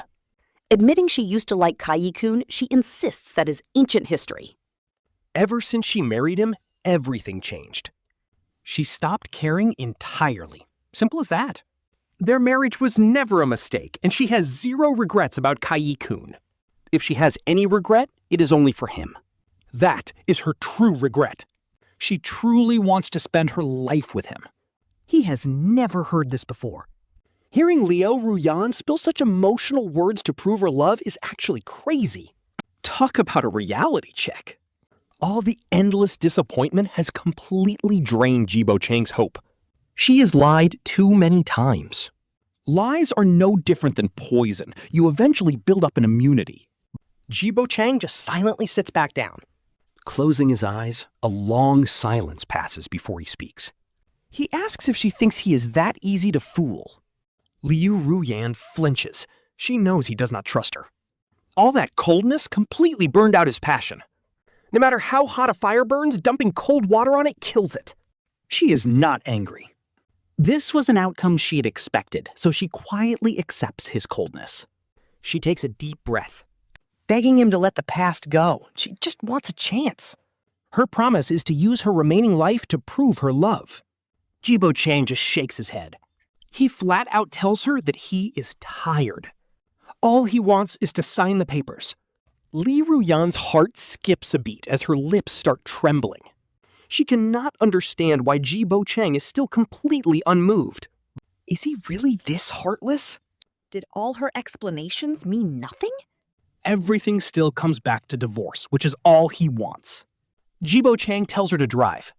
Admitting she used to like Ka Yi-kun, she insists that is ancient history. Ever since she married him, everything changed. She stopped caring entirely. Simple as that. Their marriage was never a mistake, and she has 0 regrets about Ka Yi-kun. If she has any regret, it is only for him. That is her true regret. She truly wants to spend her life with him. He has never heard this before. Hearing Liu Ruyan spill such emotional words to prove her love is actually crazy. Talk about a reality check. All the endless disappointment has completely drained Ji Bochang's hope. She has lied too many times. Lies are no different than poison. You eventually build up an immunity. Ji Bochang just silently sits back down. Closing his eyes, a long silence passes before he speaks. He asks if she thinks he is that easy to fool. Liu Ruyan flinches. She knows he does not trust her. All that coldness completely burned out his passion. No matter how hot a fire burns, dumping cold water on it kills it. She is not angry. This was an outcome she had expected, so she quietly accepts his coldness. She takes a deep breath, begging him to let the past go. She just wants a chance. Her promise is to use her remaining life to prove her love. Ji Bochang just shakes his head. He flat out tells her that he is tired. All he wants is to sign the papers. Liu Ruyan's heart skips a beat as her lips start trembling. She cannot understand why Ji Bochang is still completely unmoved. Is he really this heartless? Did all her explanations mean nothing? Everything still comes back to divorce, which is all he wants. Ji Bochang tells her to drive.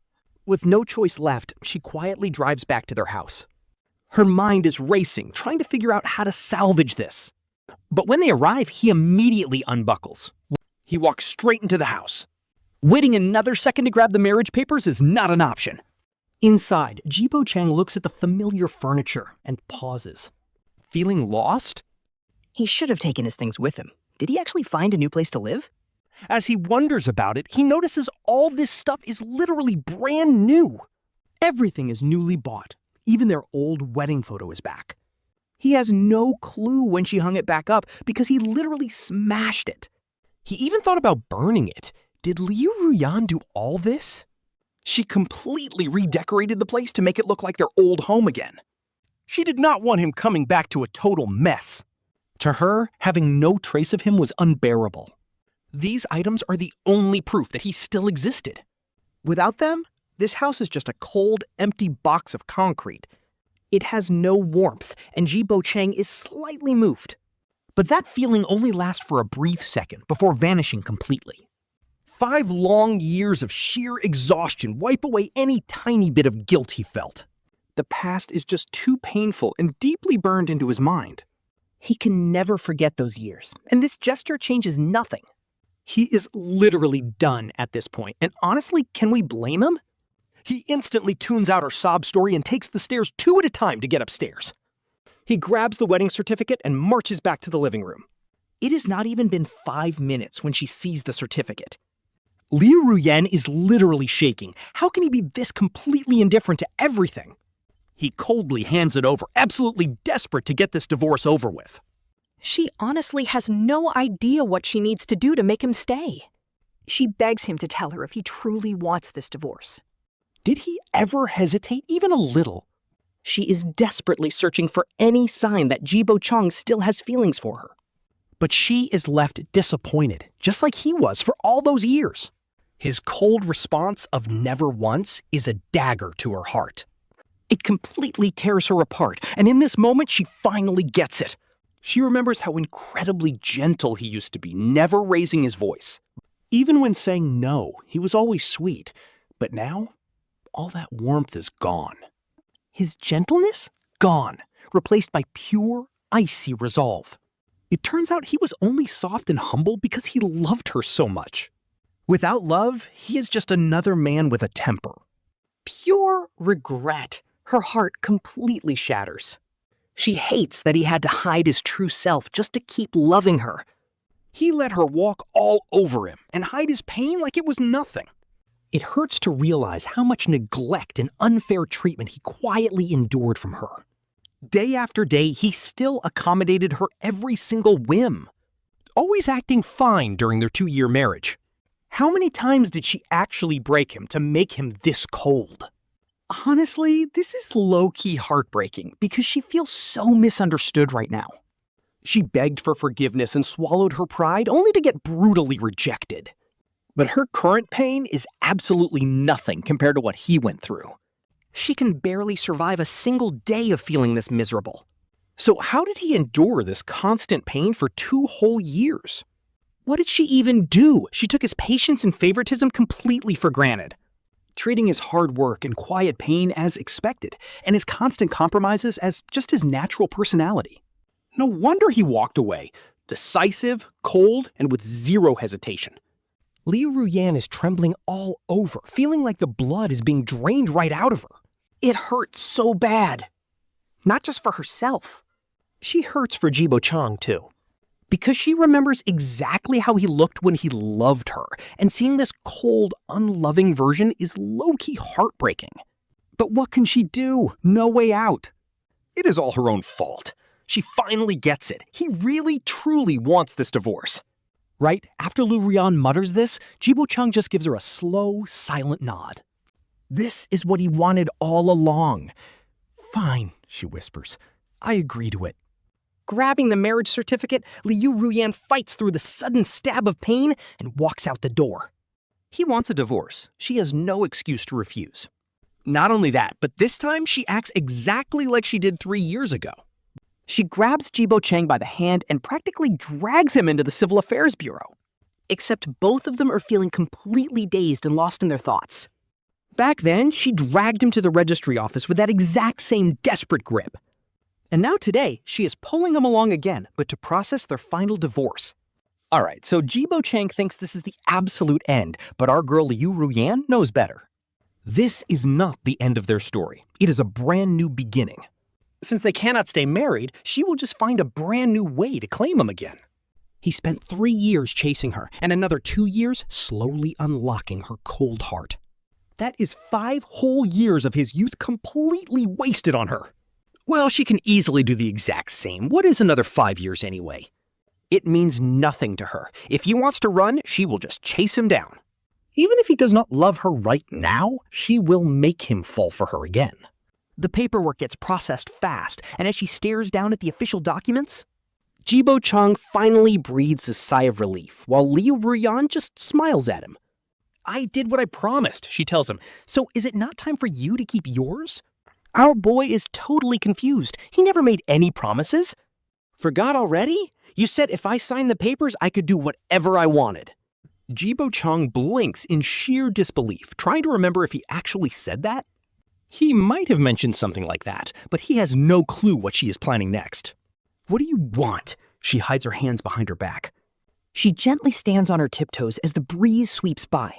With no choice left, she quietly drives back to their house. Her mind is racing, trying to figure out how to salvage this. But when they arrive, he immediately unbuckles. He walks straight into the house. Waiting another second to grab the marriage papers is not an option. Inside, Ji Bochang looks at the familiar furniture and pauses. Feeling lost? He should have taken his things with him. Did he actually find a new place to live? As he wonders about it, he notices all this stuff is literally brand new. Everything is newly bought. Even their old wedding photo is back. He has no clue when she hung it back up because he literally smashed it. He even thought about burning it. Did Liu Ruyan do all this? She completely redecorated the place to make it look like their old home again. She did not want him coming back to a total mess. To her, having no trace of him was unbearable. These items are the only proof that he still existed. Without them, this house is just a cold, empty box of concrete. It has no warmth, and Ji Bochang is slightly moved. But that feeling only lasts for a brief second before vanishing completely. 5 long years of sheer exhaustion wipe away any tiny bit of guilt he felt. The past is just too painful and deeply burned into his mind. He can never forget those years, and this gesture changes nothing. He is literally done at this point, and honestly, can we blame him? He instantly tunes out her sob story and takes the stairs 2 at a time to get upstairs. He grabs the wedding certificate and marches back to the living room. It has not even been 5 minutes when she sees the certificate. Liu Ruyan is literally shaking. How can he be this completely indifferent to everything? He coldly hands it over, absolutely desperate to get this divorce over with. She honestly has no idea what she needs to do to make him stay. She begs him to tell her if he truly wants this divorce. Did he ever hesitate even a little? She is desperately searching for any sign that Ji Bochang still has feelings for her. But she is left disappointed, just like he was for all those years. His cold response of never once is a dagger to her heart. It completely tears her apart, and in this moment she finally gets it. She remembers how incredibly gentle he used to be, never raising his voice. Even when saying no, he was always sweet. But now, all that warmth is gone. His gentleness? Gone, replaced by pure, icy resolve. It turns out he was only soft and humble because he loved her so much. Without love, he is just another man with a temper. Pure regret. Her heart completely shatters. She hates that he had to hide his true self just to keep loving her. He let her walk all over him and hide his pain like it was nothing. It hurts to realize how much neglect and unfair treatment he quietly endured from her. Day after day, he still accommodated her every single whim, always acting fine during their 2-year marriage. How many times did she actually break him to make him this cold? Honestly, this is low-key heartbreaking because she feels so misunderstood right now. She begged for forgiveness and swallowed her pride only to get brutally rejected. But her current pain is absolutely nothing compared to what he went through. She can barely survive a single day of feeling this miserable. So how did he endure this constant pain for 2 whole years? What did she even do? She took his patience and favoritism completely for granted, treating his hard work and quiet pain as expected, and his constant compromises as just his natural personality. No wonder he walked away, decisive, cold, and with zero hesitation. Liu Ruyan is trembling all over, feeling like the blood is being drained right out of her. It hurts so bad. Not just for herself. She hurts for Ji Bochang too. Because she remembers exactly how he looked when he loved her, and seeing this cold, unloving version is low-key heartbreaking. But what can she do? No way out. It is all her own fault. She finally gets it. He really, truly wants this divorce. Right after Liu Ruyan mutters this, Ji Bochang just gives her a slow, silent nod. This is what he wanted all along. Fine, she whispers. I agree to it. Grabbing the marriage certificate, Liu Ruyan fights through the sudden stab of pain and walks out the door. He wants a divorce. She has no excuse to refuse. Not only that, but this time she acts exactly like she did 3 years ago. She grabs Ji Bochang by the hand and practically drags him into the Civil Affairs Bureau. Except both of them are feeling completely dazed and lost in their thoughts. Back then, she dragged him to the registry office with that exact same desperate grip. And now today, she is pulling him along again, but to process their final divorce. Alright, so Ji Bochang thinks this is the absolute end, but our girl Liu Ruyan knows better. This is not the end of their story. It is a brand new beginning. Since they cannot stay married, she will just find a brand new way to claim him again. He spent 3 years chasing her, and another 2 years slowly unlocking her cold heart. That is 5 whole years of his youth completely wasted on her. Well, she can easily do the exact same. What is another 5 years anyway? It means nothing to her. If he wants to run, she will just chase him down. Even if he does not love her right now, she will make him fall for her again. The paperwork gets processed fast, and as she stares down at the official documents, Ji Bochang finally breathes a sigh of relief, while Liu Ruyan just smiles at him. I did what I promised, she tells him, so is it not time for you to keep yours? Our boy is totally confused. He never made any promises. Forgot already? You said if I signed the papers, I could do whatever I wanted. Ji Bochang blinks in sheer disbelief, trying to remember if he actually said that. He might have mentioned something like that, but he has no clue what she is planning next. What do you want? She hides her hands behind her back. She gently stands on her tiptoes as the breeze sweeps by,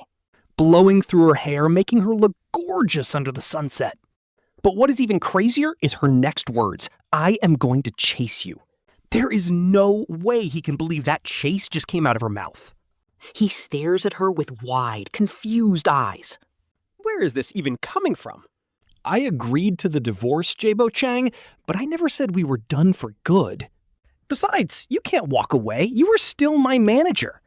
blowing through her hair, making her look gorgeous under the sunset. But what is even crazier is her next words. I am going to chase you. There is no way he can believe that chase just came out of her mouth. He stares at her with wide, confused eyes. Where is this even coming from? I agreed to the divorce, Ji Bochang, but I never said we were done for good. Besides, you can't walk away. You are still my manager.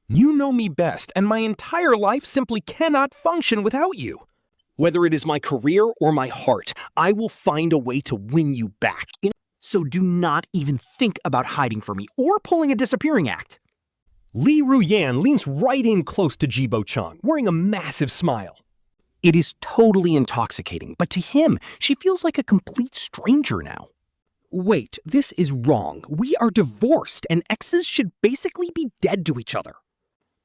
You know me best, and my entire life simply cannot function without you. Whether it is my career or my heart, I will find a way to win you back. So do not even think about hiding from me or pulling a disappearing act. Liu Ruyan leans right in close to Ji Bochang, wearing a massive smile. It is totally intoxicating, but to him, she feels like a complete stranger now. Wait, this is wrong. We are divorced, and exes should basically be dead to each other.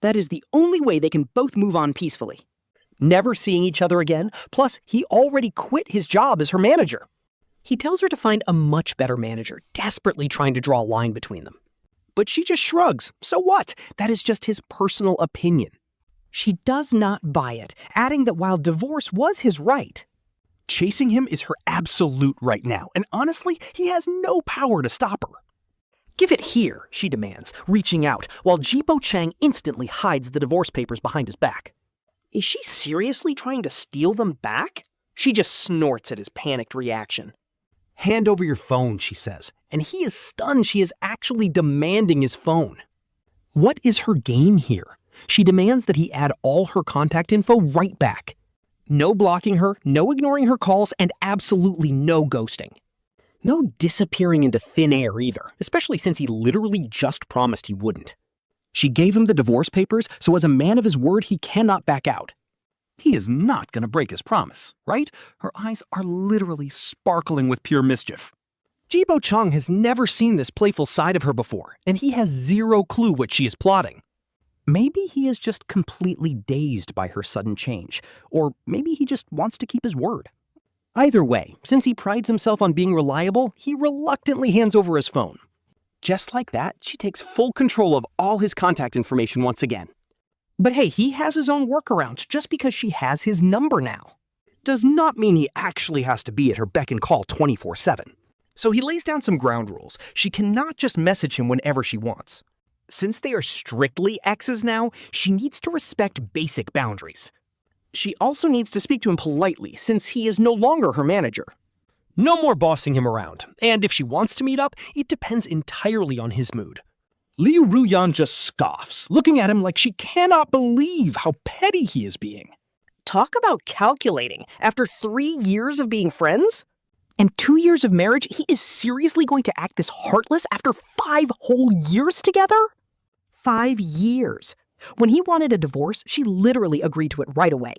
That is the only way they can both move on peacefully. Never seeing each other again, plus he already quit his job as her manager. He tells her to find a much better manager, desperately trying to draw a line between them. But she just shrugs. So what? That is just his personal opinion. She does not buy it, adding that while divorce was his right, chasing him is her absolute right now, and honestly, he has no power to stop her. Give it here, she demands, reaching out, while Ji Bochang instantly hides the divorce papers behind his back. Is she seriously trying to steal them back? She just snorts at his panicked reaction. Hand over your phone, she says, and he is stunned she is actually demanding his phone. What is her game here? She demands that he add all her contact info right back. No blocking her, no ignoring her calls, and absolutely no ghosting. No disappearing into thin air either, especially since he literally just promised he wouldn't. She gave him the divorce papers, so as a man of his word, he cannot back out. He is not going to break his promise, right? Her eyes are literally sparkling with pure mischief. Ji Bochang has never seen this playful side of her before, and he has zero clue what she is plotting. Maybe he is just completely dazed by her sudden change, or maybe he just wants to keep his word. Either way, since he prides himself on being reliable, he reluctantly hands over his phone. Just like that, she takes full control of all his contact information once again. But hey, he has his own workarounds. Just because she has his number now does not mean he actually has to be at her beck and call 24/7. So he lays down some ground rules. She cannot just message him whenever she wants. Since they are strictly exes now, she needs to respect basic boundaries. She also needs to speak to him politely, since he is no longer her manager. No more bossing him around, and if she wants to meet up, it depends entirely on his mood. Liu Ruyan just scoffs, looking at him like she cannot believe how petty he is being. Talk about calculating. After 3 years of being friends? And 2 years of marriage, he is seriously going to act this heartless after 5 whole years together? 5 years. When he wanted a divorce, she literally agreed to it right away.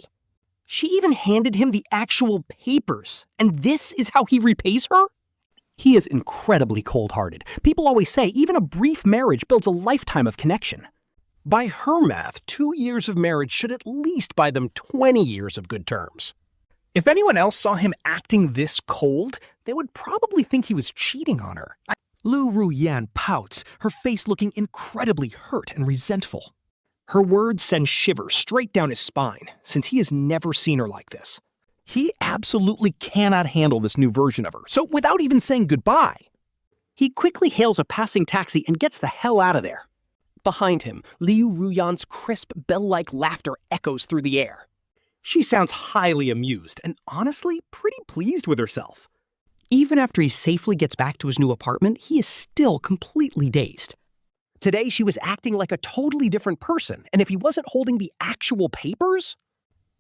She even handed him the actual papers, and this is how he repays her? He is incredibly cold-hearted. People always say even a brief marriage builds a lifetime of connection. By her math, 2 years of marriage should at least buy them 20 years of good terms. If anyone else saw him acting this cold, they would probably think he was cheating on her. Liu Ruyan pouts, her face looking incredibly hurt and resentful. Her words send shivers straight down his spine, since he has never seen her like this. He absolutely cannot handle this new version of her, so without even saying goodbye, he quickly hails a passing taxi and gets the hell out of there. Behind him, Liu Ruyan's crisp, bell-like laughter echoes through the air. She sounds highly amused and honestly pretty pleased with herself. Even after he safely gets back to his new apartment, he is still completely dazed. Today, she was acting like a totally different person, and if he wasn't holding the actual papers,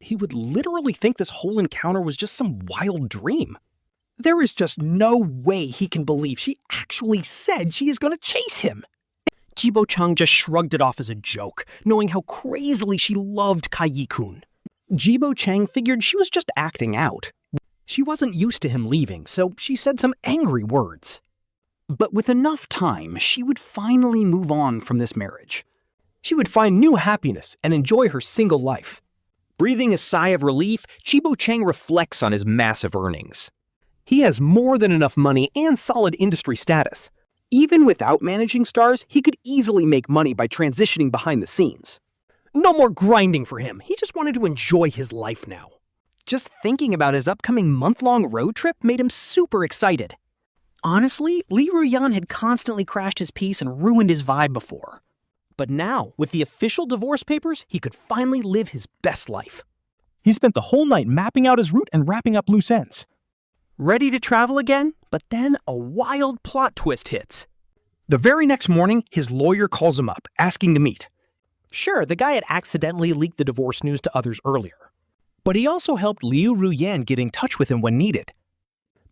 he would literally think this whole encounter was just some wild dream. There is just no way he can believe she actually said she is going to chase him. Ji Bochang just shrugged it off as a joke, knowing how crazily she loved Kai-yi-kun. Ji Bochang figured she was just acting out. She wasn't used to him leaving, so she said some angry words. But with enough time, she would finally move on from this marriage. She would find new happiness and enjoy her single life. Breathing a sigh of relief, Ji Bochang reflects on his massive earnings. He has more than enough money and solid industry status. Even without managing stars, he could easily make money by transitioning behind the scenes. No more grinding for him. He just wanted to enjoy his life now. Just thinking about his upcoming month-long road trip made him super excited. Honestly, Liu Ruyan had constantly crashed his peace and ruined his vibe before. But now, with the official divorce papers, he could finally live his best life. He spent the whole night mapping out his route and wrapping up loose ends. Ready to travel again? But then a wild plot twist hits. The very next morning, his lawyer calls him up, asking to meet. Sure, the guy had accidentally leaked the divorce news to others earlier. But he also helped Liu Ruyan get in touch with him when needed.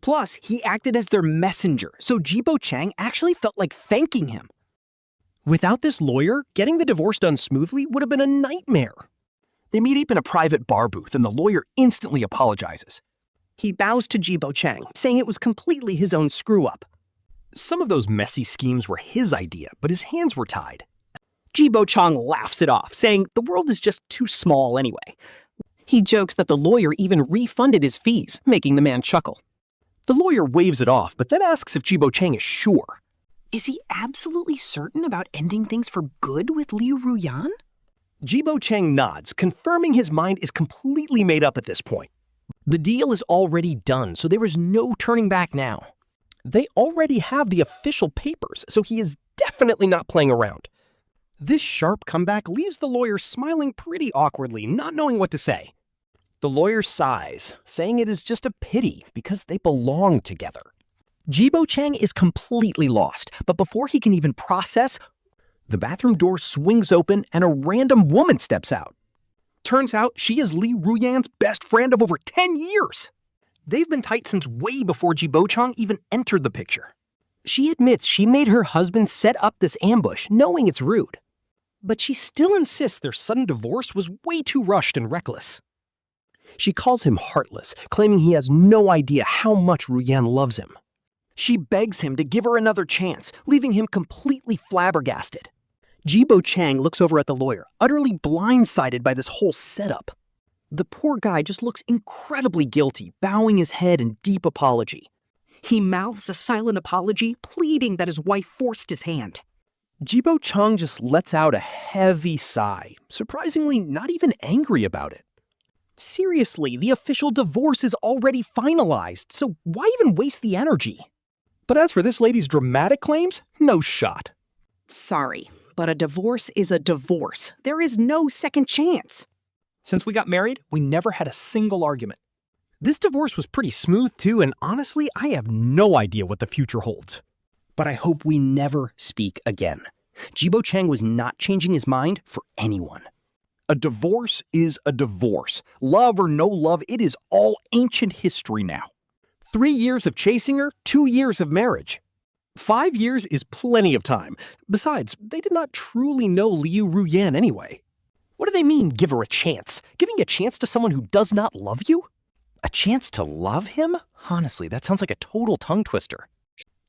Plus, he acted as their messenger, so Ji Bochang actually felt like thanking him. Without this lawyer, getting the divorce done smoothly would have been a nightmare. They meet up in a private bar booth, and the lawyer instantly apologizes. He bows to Ji Bochang, saying it was completely his own screw-up. Some of those messy schemes were his idea, but his hands were tied. Ji Bochang laughs it off, saying the world is just too small anyway. He jokes that the lawyer even refunded his fees, making the man chuckle. The lawyer waves it off, but then asks if Ji Bochang is sure. Is he absolutely certain about ending things for good with Liu Ruyan? Ji Bochang nods, confirming his mind is completely made up at this point. The deal is already done, so there is no turning back now. They already have the official papers, so he is definitely not playing around. This sharp comeback leaves the lawyer smiling pretty awkwardly, not knowing what to say. The lawyer sighs, saying it is just a pity because they belong together. Ji Bochang is completely lost, but before he can even process, the bathroom door swings open and a random woman steps out. Turns out she is Liu Ruyan's best friend of over 10 years. They've been tight since way before Ji Bochang even entered the picture. She admits she made her husband set up this ambush, knowing it's rude. But she still insists their sudden divorce was way too rushed and reckless. She calls him heartless, claiming he has no idea how much Ruyan loves him. She begs him to give her another chance, leaving him completely flabbergasted. Ji Bochang looks over at the lawyer, utterly blindsided by this whole setup. The poor guy just looks incredibly guilty, bowing his head in deep apology. He mouths a silent apology, pleading that his wife forced his hand. Ji Bochang just lets out a heavy sigh, surprisingly not even angry about it. Seriously, the official divorce is already finalized, so why even waste the energy? But as for this lady's dramatic claims, no shot. Sorry, but a divorce is a divorce. There is no second chance. Since we got married, we never had a single argument. This divorce was pretty smooth too, and honestly, I have no idea what the future holds. But I hope we never speak again. Ji Bochang was not changing his mind for anyone. A divorce is a divorce. Love or no love, it is all ancient history now. 3 years of chasing her, 2 years of marriage. 5 years is plenty of time. Besides, they did not truly know Liu Ruyan anyway. What do they mean, give her a chance? Giving a chance to someone who does not love you? A chance to love him? Honestly, that sounds like a total tongue twister.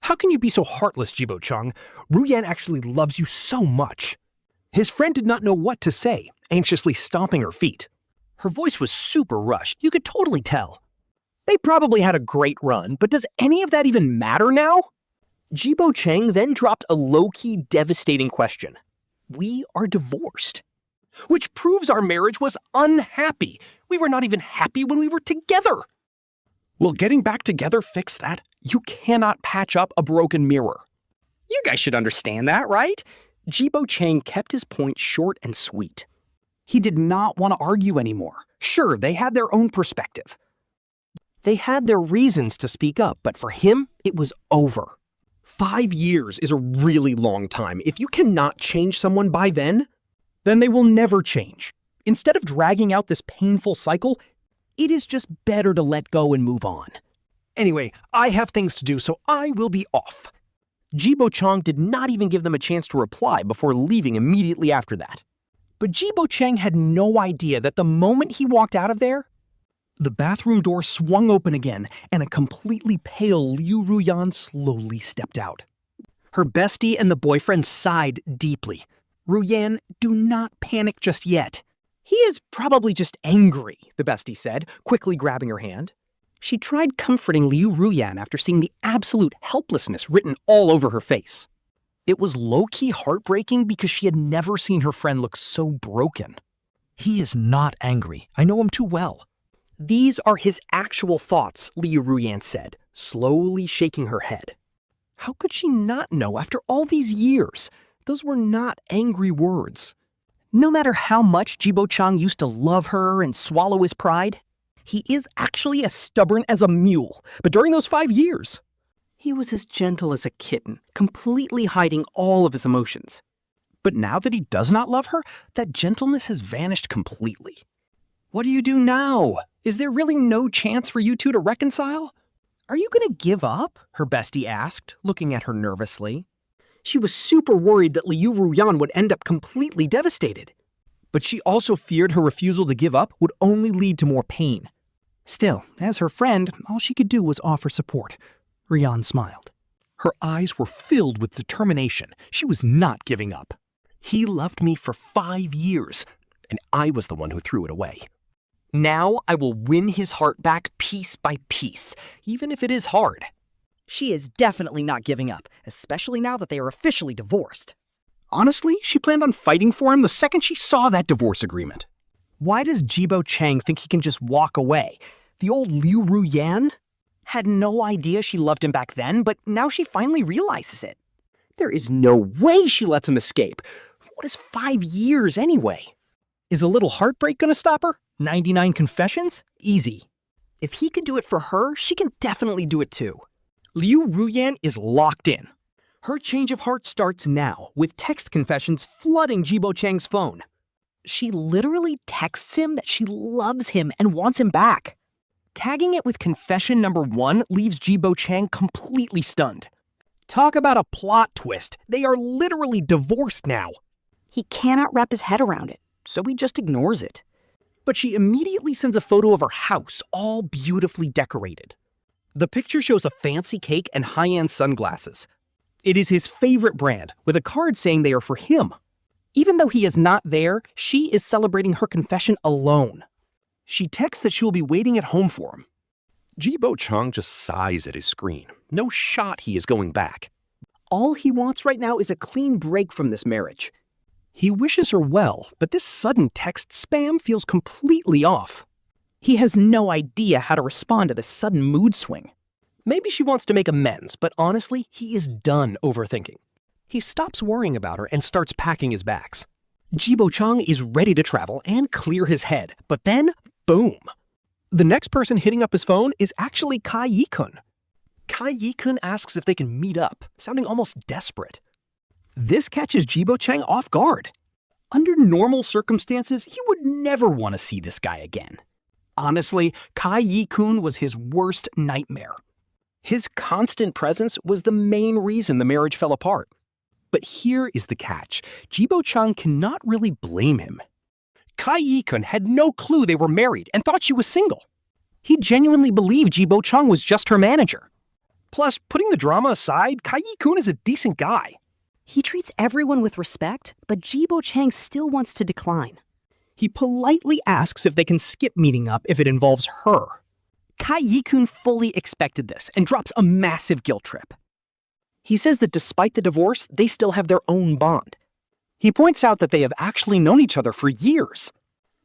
How can you be so heartless, Ji Bochang? Ruyan actually loves you so much. His friend did not know what to say, anxiously stomping her feet. Her voice was super rushed, you could totally tell. They probably had a great run, but does any of that even matter now? Ji Bochang then dropped a low-key, devastating question. We are divorced. Which proves our marriage was unhappy. We were not even happy when we were together. Will getting back together fix that? You cannot patch up a broken mirror. You guys should understand that, right? Ji Bochang kept his point short and sweet. He did not want to argue anymore. Sure, they had their own perspective. They had their reasons to speak up, but for him, it was over. 5 years is a really long time. If you cannot change someone by then they will never change. Instead of dragging out this painful cycle, it is just better to let go and move on. Anyway, I have things to do, so I will be off. Ji Bochang did not even give them a chance to reply before leaving immediately after that. But Ji Bochang had no idea that the moment he walked out of there, the bathroom door swung open again, and a completely pale Liu Ruyan slowly stepped out. Her bestie and the boyfriend sighed deeply. Ruyan, do not panic just yet. He is probably just angry, the bestie said, quickly grabbing her hand. She tried comforting Liu Ruyan after seeing the absolute helplessness written all over her face. It was low-key heartbreaking because she had never seen her friend look so broken. He is not angry. I know him too well. These are his actual thoughts, Liu Ruyan said, slowly shaking her head. How could she not know after all these years? Those were not angry words. No matter how much Ji Bochang used to love her and swallow his pride, he is actually as stubborn as a mule. But during those 5 years, he was as gentle as a kitten, completely hiding all of his emotions. But now that he does not love her, that gentleness has vanished completely. What do you do now? Is there really no chance for you two to reconcile? Are you going to give up? Her bestie asked, looking at her nervously. She was super worried that Liu Ruyan would end up completely devastated. But she also feared her refusal to give up would only lead to more pain. Still, as her friend, all she could do was offer support. Ruyan smiled. Her eyes were filled with determination. She was not giving up. He loved me for 5 years, and I was the one who threw it away. Now I will win his heart back piece by piece, even if it is hard. She is definitely not giving up, especially now that they are officially divorced. Honestly, she planned on fighting for him the second she saw that divorce agreement. Why does Ji Bochang think he can just walk away? The old Liu Ruyan had no idea she loved him back then, but now she finally realizes it. There is no way she lets him escape. What is 5 years anyway? Is a little heartbreak gonna stop her? 99 confessions? Easy. If he can do it for her, she can definitely do it too. Liu Ruyan is locked in. Her change of heart starts now, with text confessions flooding Ji Bochang's phone. She literally texts him that she loves him and wants him back. Tagging it with confession number 1 leaves Ji Bochang completely stunned. Talk about a plot twist. They are literally divorced now. He cannot wrap his head around it, so he just ignores it. But she immediately sends a photo of her house, all beautifully decorated. The picture shows a fancy cake and high-end sunglasses. It is his favorite brand, with a card saying they are for him. Even though he is not there, she is celebrating her confession alone. She texts that she will be waiting at home for him. Ji Bochang just sighs at his screen. No shot he is going back. All he wants right now is a clean break from this marriage. He wishes her well, but this sudden text spam feels completely off. He has no idea how to respond to this sudden mood swing. Maybe she wants to make amends, but honestly, he is done overthinking. He stops worrying about her and starts packing his bags. Ji Bochang is ready to travel and clear his head, but then, boom! The next person hitting up his phone is actually Kai Yi-kun. Kai Yi-kun asks if they can meet up, sounding almost desperate. This catches Ji Bochang off guard. Under normal circumstances, he would never want to see this guy again. Honestly, Kai Yi-kun was his worst nightmare. His constant presence was the main reason the marriage fell apart. But here is the catch. Ji Bochang cannot really blame him. Kai Yi-kun had no clue they were married and thought she was single. He genuinely believed Ji Bochang was just her manager. Plus, putting the drama aside, Kai Yi-kun is a decent guy. He treats everyone with respect, but Ji Bochang still wants to decline. He politely asks if they can skip meeting up if it involves her. Kai Yi-kun fully expected this and drops a massive guilt trip. He says that despite the divorce, they still have their own bond. He points out that they have actually known each other for years.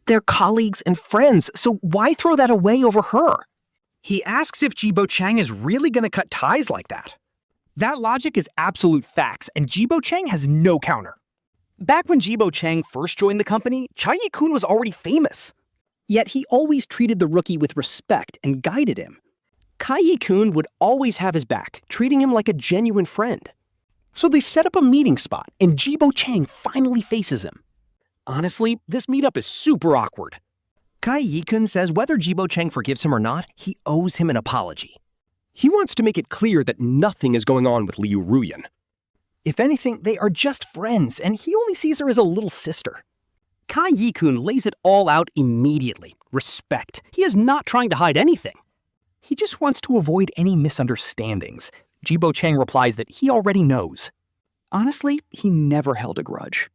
They're colleagues and friends, so why throw that away over her? He asks if Ji Bochang is really going to cut ties like that. That logic is absolute facts, and Ji Bochang has no counter. Back when Ji Bochang first joined the company, Cha Yi-kun was already famous. Yet he always treated the rookie with respect and guided him. Kai Yi-kun would always have his back, treating him like a genuine friend. So they set up a meeting spot, and Ji Bochang finally faces him. Honestly, this meetup is super awkward. Kai Yi-kun says whether Ji Bochang forgives him or not, he owes him an apology. He wants to make it clear that nothing is going on with Liu Ruyan. If anything, they are just friends, and he only sees her as a little sister. Kai Yi-kun lays it all out immediately. Respect. He is not trying to hide anything. He just wants to avoid any misunderstandings. Ji Bochang replies that he already knows. Honestly, he never held a grudge.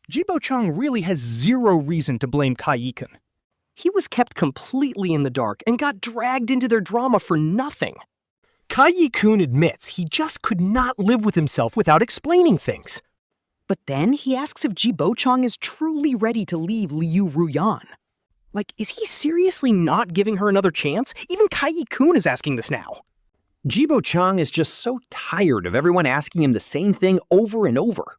Ji Bochang really has zero reason to blame Kai Yi-kun. He was kept completely in the dark and got dragged into their drama for nothing. Kai Yi-kun admits he just could not live with himself without explaining things. But then he asks if Ji Bochang is truly ready to leave Liu Ruyan. Like, is he seriously not giving her another chance? Even Kai Yi-kun is asking this now. Ji Bochang is just so tired of everyone asking him the same thing over and over.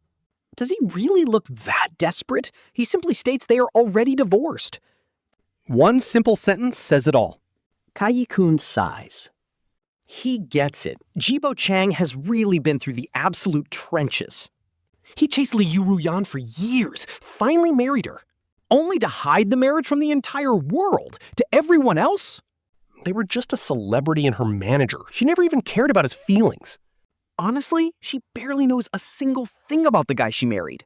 Does he really look that desperate? He simply states they are already divorced. One simple sentence says it all. Kai Yi-kun sighs. He gets it. Ji Bochang has really been through the absolute trenches. He chased Liu Ruyan for years, finally married her, only to hide the marriage from the entire world. To everyone else, they were just a celebrity and her manager. She never even cared about his feelings. Honestly, she barely knows a single thing about the guy she married.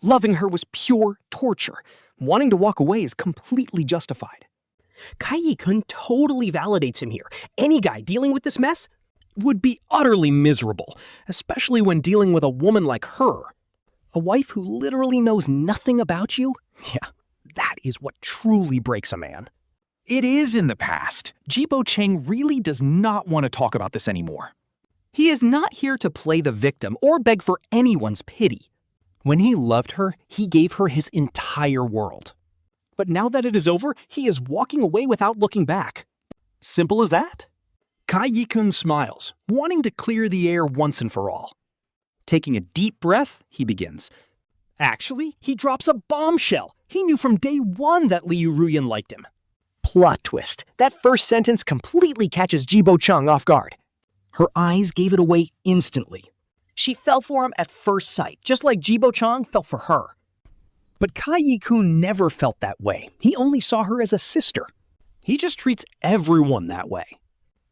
Loving her was pure torture. Wanting to walk away is completely justified. Kai Yi-kun totally validates him here. Any guy dealing with this mess would be utterly miserable, especially when dealing with a woman like her. A wife who literally knows nothing about you? Yeah, that is what truly breaks a man. It is in the past. Ji Bochang really does not want to talk about this anymore. He is not here to play the victim or beg for anyone's pity. When he loved her, he gave her his entire world. But now that it is over, he is walking away without looking back. Simple as that. Kai Yi-kun smiles, wanting to clear the air once and for all. Taking a deep breath, he begins. Actually, he drops a bombshell. He knew from day one that Liu Ruyan liked him. Plot twist. That first sentence completely catches Ji Bochang off guard. Her eyes gave it away instantly. She fell for him at first sight, just like Ji Bochang fell for her. But Kai Yi-kun never felt that way. He only saw her as a sister. He just treats everyone that way.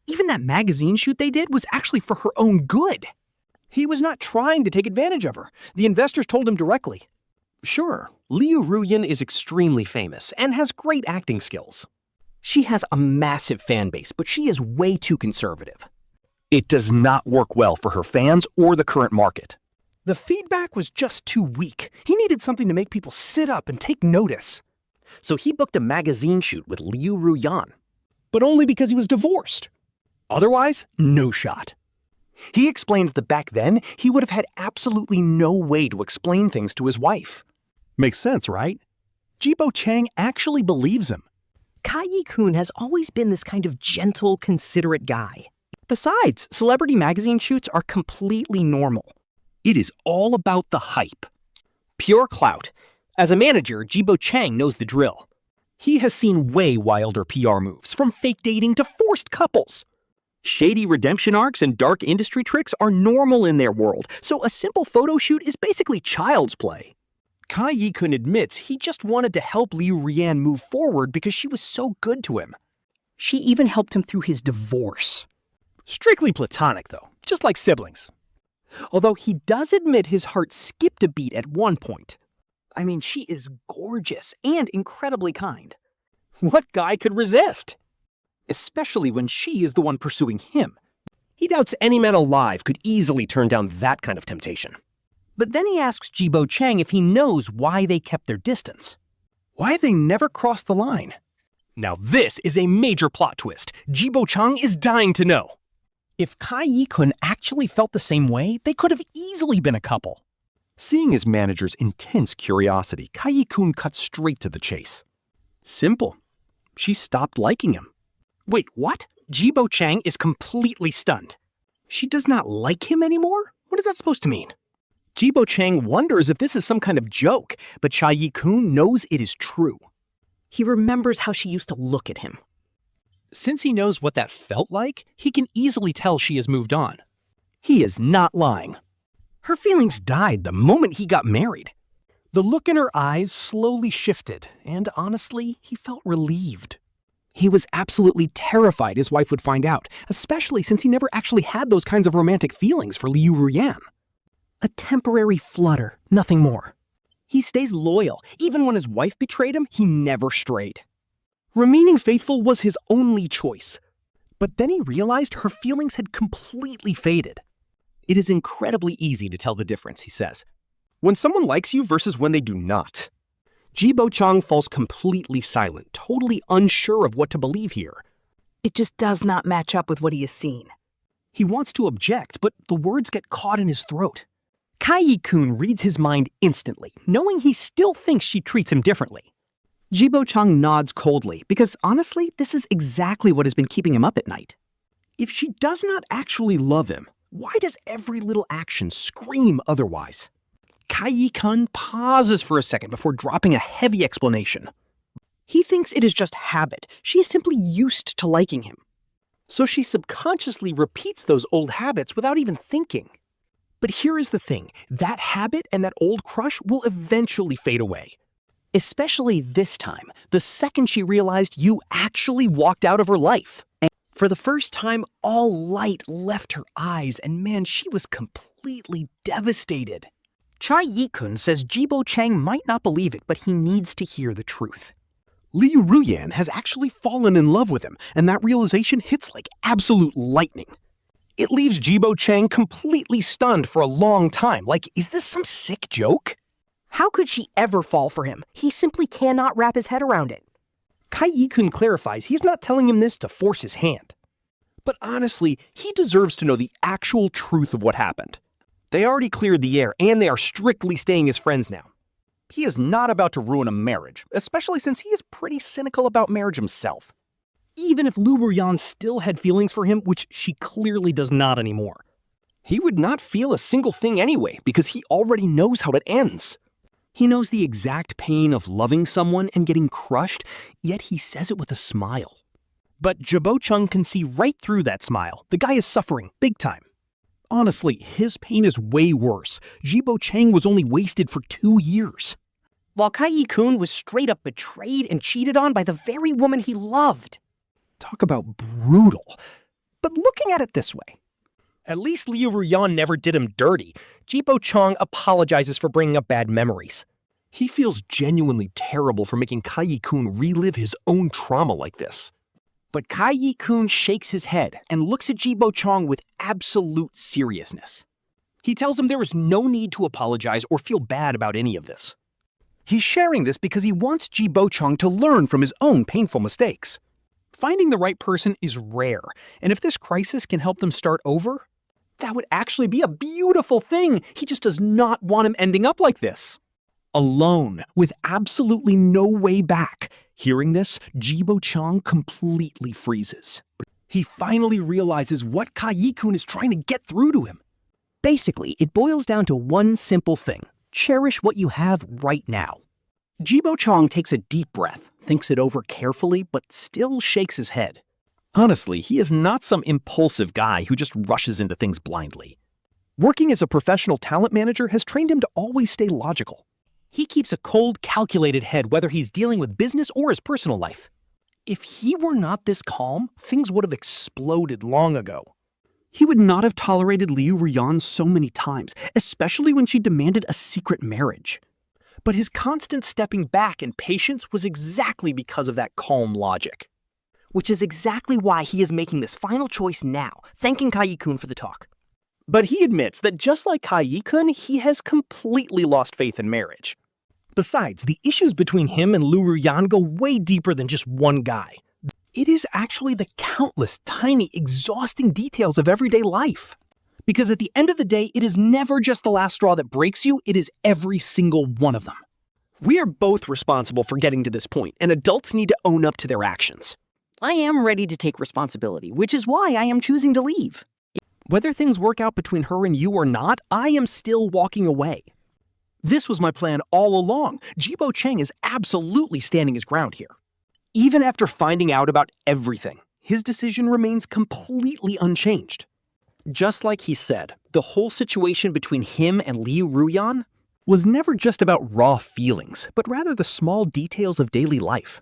Even that magazine shoot they did was actually for her own good. He was not trying to take advantage of her. The investors told him directly. Sure, Liu Ruyan is extremely famous and has great acting skills. She has a massive fan base, but she is way too conservative. It does not work well for her fans or the current market. The feedback was just too weak. He needed something to make people sit up and take notice. So he booked a magazine shoot with Liu Ruyan, but only because he was divorced. Otherwise, no shot. He explains that back then, he would have had absolutely no way to explain things to his wife. Makes sense, right? Ji Bochang actually believes him. Kai Yi-kun has always been this kind of gentle, considerate guy. Besides, celebrity magazine shoots are completely normal. It is all about the hype. Pure clout. As a manager, Ji Bochang knows the drill. He has seen way wilder PR moves, from fake dating to forced couples. Shady redemption arcs and dark industry tricks are normal in their world, so a simple photo shoot is basically child's play. Kai Yi-kun admits he just wanted to help Liu Ruyan move forward because she was so good to him. She even helped him through his divorce. Strictly platonic, though, just like siblings. Although he does admit his heart skipped a beat at one point. I mean, she is gorgeous and incredibly kind. What guy could resist? Especially when she is the one pursuing him. He doubts any man alive could easily turn down that kind of temptation. But then he asks Ji Bochang if he knows why they kept their distance. Why they never crossed the line. Now this is a major plot twist. Ji Bochang is dying to know. If Kai Yi-kun actually felt the same way, they could have easily been a couple. Seeing his manager's intense curiosity, Kai Yi-kun cut straight to the chase. Simple. She stopped liking him. Wait, what? Ji Bochang is completely stunned. She does not like him anymore? What is that supposed to mean? Ji Bochang wonders if this is some kind of joke, but Cha Yi-kun knows it is true. He remembers how she used to look at him. Since he knows what that felt like, he can easily tell she has moved on. He is not lying. Her feelings died the moment he got married. The look in her eyes slowly shifted, and honestly, he felt relieved. He was absolutely terrified his wife would find out, especially since he never actually had those kinds of romantic feelings for Liu Ruyan. A temporary flutter, nothing more. He stays loyal. Even when his wife betrayed him, he never strayed. Remaining faithful was his only choice. But then he realized her feelings had completely faded. It is incredibly easy to tell the difference, he says, when someone likes you versus when they do not. Ji Bochang falls completely silent, totally unsure of what to believe here. It just does not match up with what he has seen. He wants to object, but the words get caught in his throat. Kai Yi-kun reads his mind instantly, knowing he still thinks she treats him differently. Ji Bochang nods coldly, because honestly, this is exactly what has been keeping him up at night. If she does not actually love him, why does every little action scream otherwise? Kai Yi-kun pauses for a second before dropping a heavy explanation. He thinks it is just habit. She is simply used to liking him. So she subconsciously repeats those old habits without even thinking. But here is the thing, that habit and that old crush will eventually fade away. Especially this time, the second she realized you actually walked out of her life. And for the first time, all light left her eyes, and man, she was completely devastated. Cha Yi-kun says Ji Bochang might not believe it, but he needs to hear the truth. Liu Ruyan has actually fallen in love with him, and that realization hits like absolute lightning. It leaves Ji Bochang completely stunned for a long time, like, is this some sick joke? How could she ever fall for him? He simply cannot wrap his head around it. Kai Yi-kun clarifies he's not telling him this to force his hand. But honestly, he deserves to know the actual truth of what happened. They already cleared the air, and they are strictly staying as friends now. He is not about to ruin a marriage, especially since he is pretty cynical about marriage himself. Even if Liu Ruyan still had feelings for him, which she clearly does not anymore. He would not feel a single thing anyway, because he already knows how it ends. He knows the exact pain of loving someone and getting crushed, yet he says it with a smile. But Ji Bochang can see right through that smile. The guy is suffering, big time. Honestly, his pain is way worse. Ji Bochang was only wasted for 2 years. While Kai Yi-kun was straight up betrayed and cheated on by the very woman he loved. Talk about brutal. But looking at it this way. At least Liu Ruyan never did him dirty. Ji Bochang apologizes for bringing up bad memories. He feels genuinely terrible for making Kai-kun relive his own trauma like this. But Kai-kun shakes his head and looks at Ji Bochang with absolute seriousness. He tells him there is no need to apologize or feel bad about any of this. He's sharing this because he wants Ji Bochang to learn from his own painful mistakes. Finding the right person is rare, and if this crisis can help them start over, that would actually be a beautiful thing. He just does not want him ending up like this. Alone, with absolutely no way back. Hearing this, Ji Bochang completely freezes. He finally realizes what Kai-kun is trying to get through to him. Basically, it boils down to one simple thing. Cherish what you have right now. Ji Bochang takes a deep breath, thinks it over carefully, but still shakes his head. Honestly, he is not some impulsive guy who just rushes into things blindly. Working as a professional talent manager has trained him to always stay logical. He keeps a cold, calculated head whether he's dealing with business or his personal life. If he were not this calm, things would have exploded long ago. He would not have tolerated Liu Ruyan so many times, especially when she demanded a secret marriage. But his constant stepping back and patience was exactly because of that calm logic. Which is exactly why he is making this final choice now, thanking Kai-kun for the talk. But he admits that just like Kai-kun, he has completely lost faith in marriage. Besides, the issues between him and Liu Ruyan go way deeper than just one guy. It is actually the countless, tiny, exhausting details of everyday life. Because at the end of the day, it is never just the last straw that breaks you, it is every single one of them. We are both responsible for getting to this point, and adults need to own up to their actions. I am ready to take responsibility, which is why I am choosing to leave. Whether things work out between her and you or not, I am still walking away. This was my plan all along. Ji Bochang is absolutely standing his ground here. Even after finding out about everything, his decision remains completely unchanged. Just like he said, the whole situation between him and Liu Ruyan was never just about raw feelings, but rather the small details of daily life.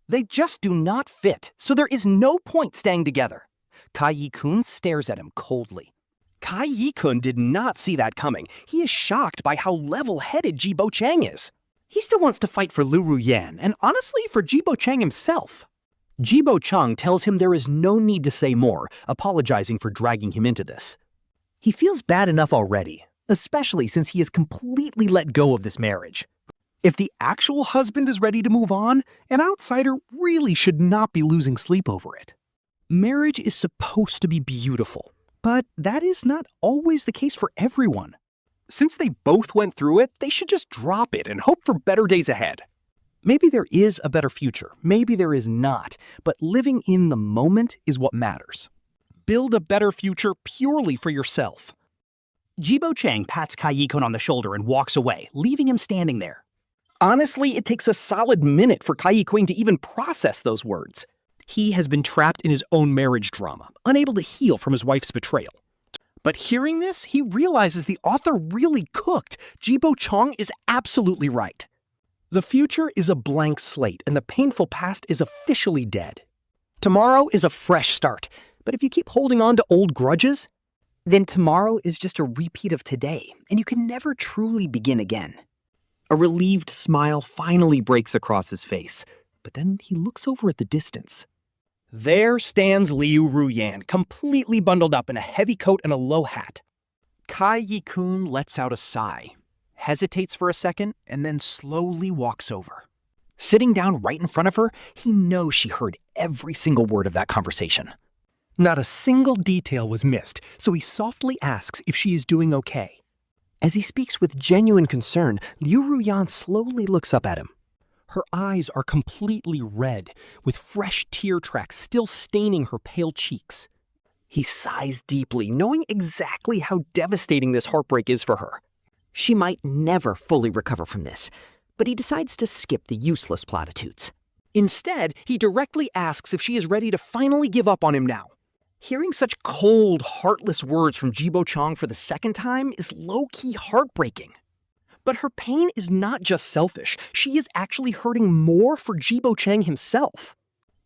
They just do not fit, so there is no point staying together. Kai-kun stares at him coldly. Kai-kun did not see that coming. He is shocked by how level-headed Ji Bochang is. He still wants to fight for Liu Ruyan, and honestly for Ji Bochang himself. Ji Bochang tells him there is no need to say more, apologizing for dragging him into this. He feels bad enough already, especially since he has completely let go of this marriage. If the actual husband is ready to move on, an outsider really should not be losing sleep over it. Marriage is supposed to be beautiful, but that is not always the case for everyone. Since they both went through it, they should just drop it and hope for better days ahead. Maybe there is a better future, maybe there is not, but living in the moment is what matters. Build a better future purely for yourself. Ji Bochang pats Kai-kun on the shoulder and walks away, leaving him standing there. Honestly, it takes a solid minute for Kai-kun to even process those words. He has been trapped in his own marriage drama, unable to heal from his wife's betrayal. But hearing this, he realizes the author really cooked. Ji Bochang is absolutely right. The future is a blank slate, and the painful past is officially dead. Tomorrow is a fresh start, but if you keep holding on to old grudges, then tomorrow is just a repeat of today, and you can never truly begin again. A relieved smile finally breaks across his face, but then he looks over at the distance. There stands Liu Ruyan, completely bundled up in a heavy coat and a low hat. Kai-kun lets out a sigh, hesitates for a second, and then slowly walks over. Sitting down right in front of her, he knows she heard every single word of that conversation. Not a single detail was missed, so he softly asks if she is doing okay. As he speaks with genuine concern, Liu Ruyan slowly looks up at him. Her eyes are completely red, with fresh tear tracks still staining her pale cheeks. He sighs deeply, knowing exactly how devastating this heartbreak is for her. She might never fully recover from this, but he decides to skip the useless platitudes. Instead, he directly asks if she is ready to finally give up on him now. Hearing such cold, heartless words from Ji Bochang for the second time is low-key heartbreaking. But her pain is not just selfish. She is actually hurting more for Ji Bochang himself.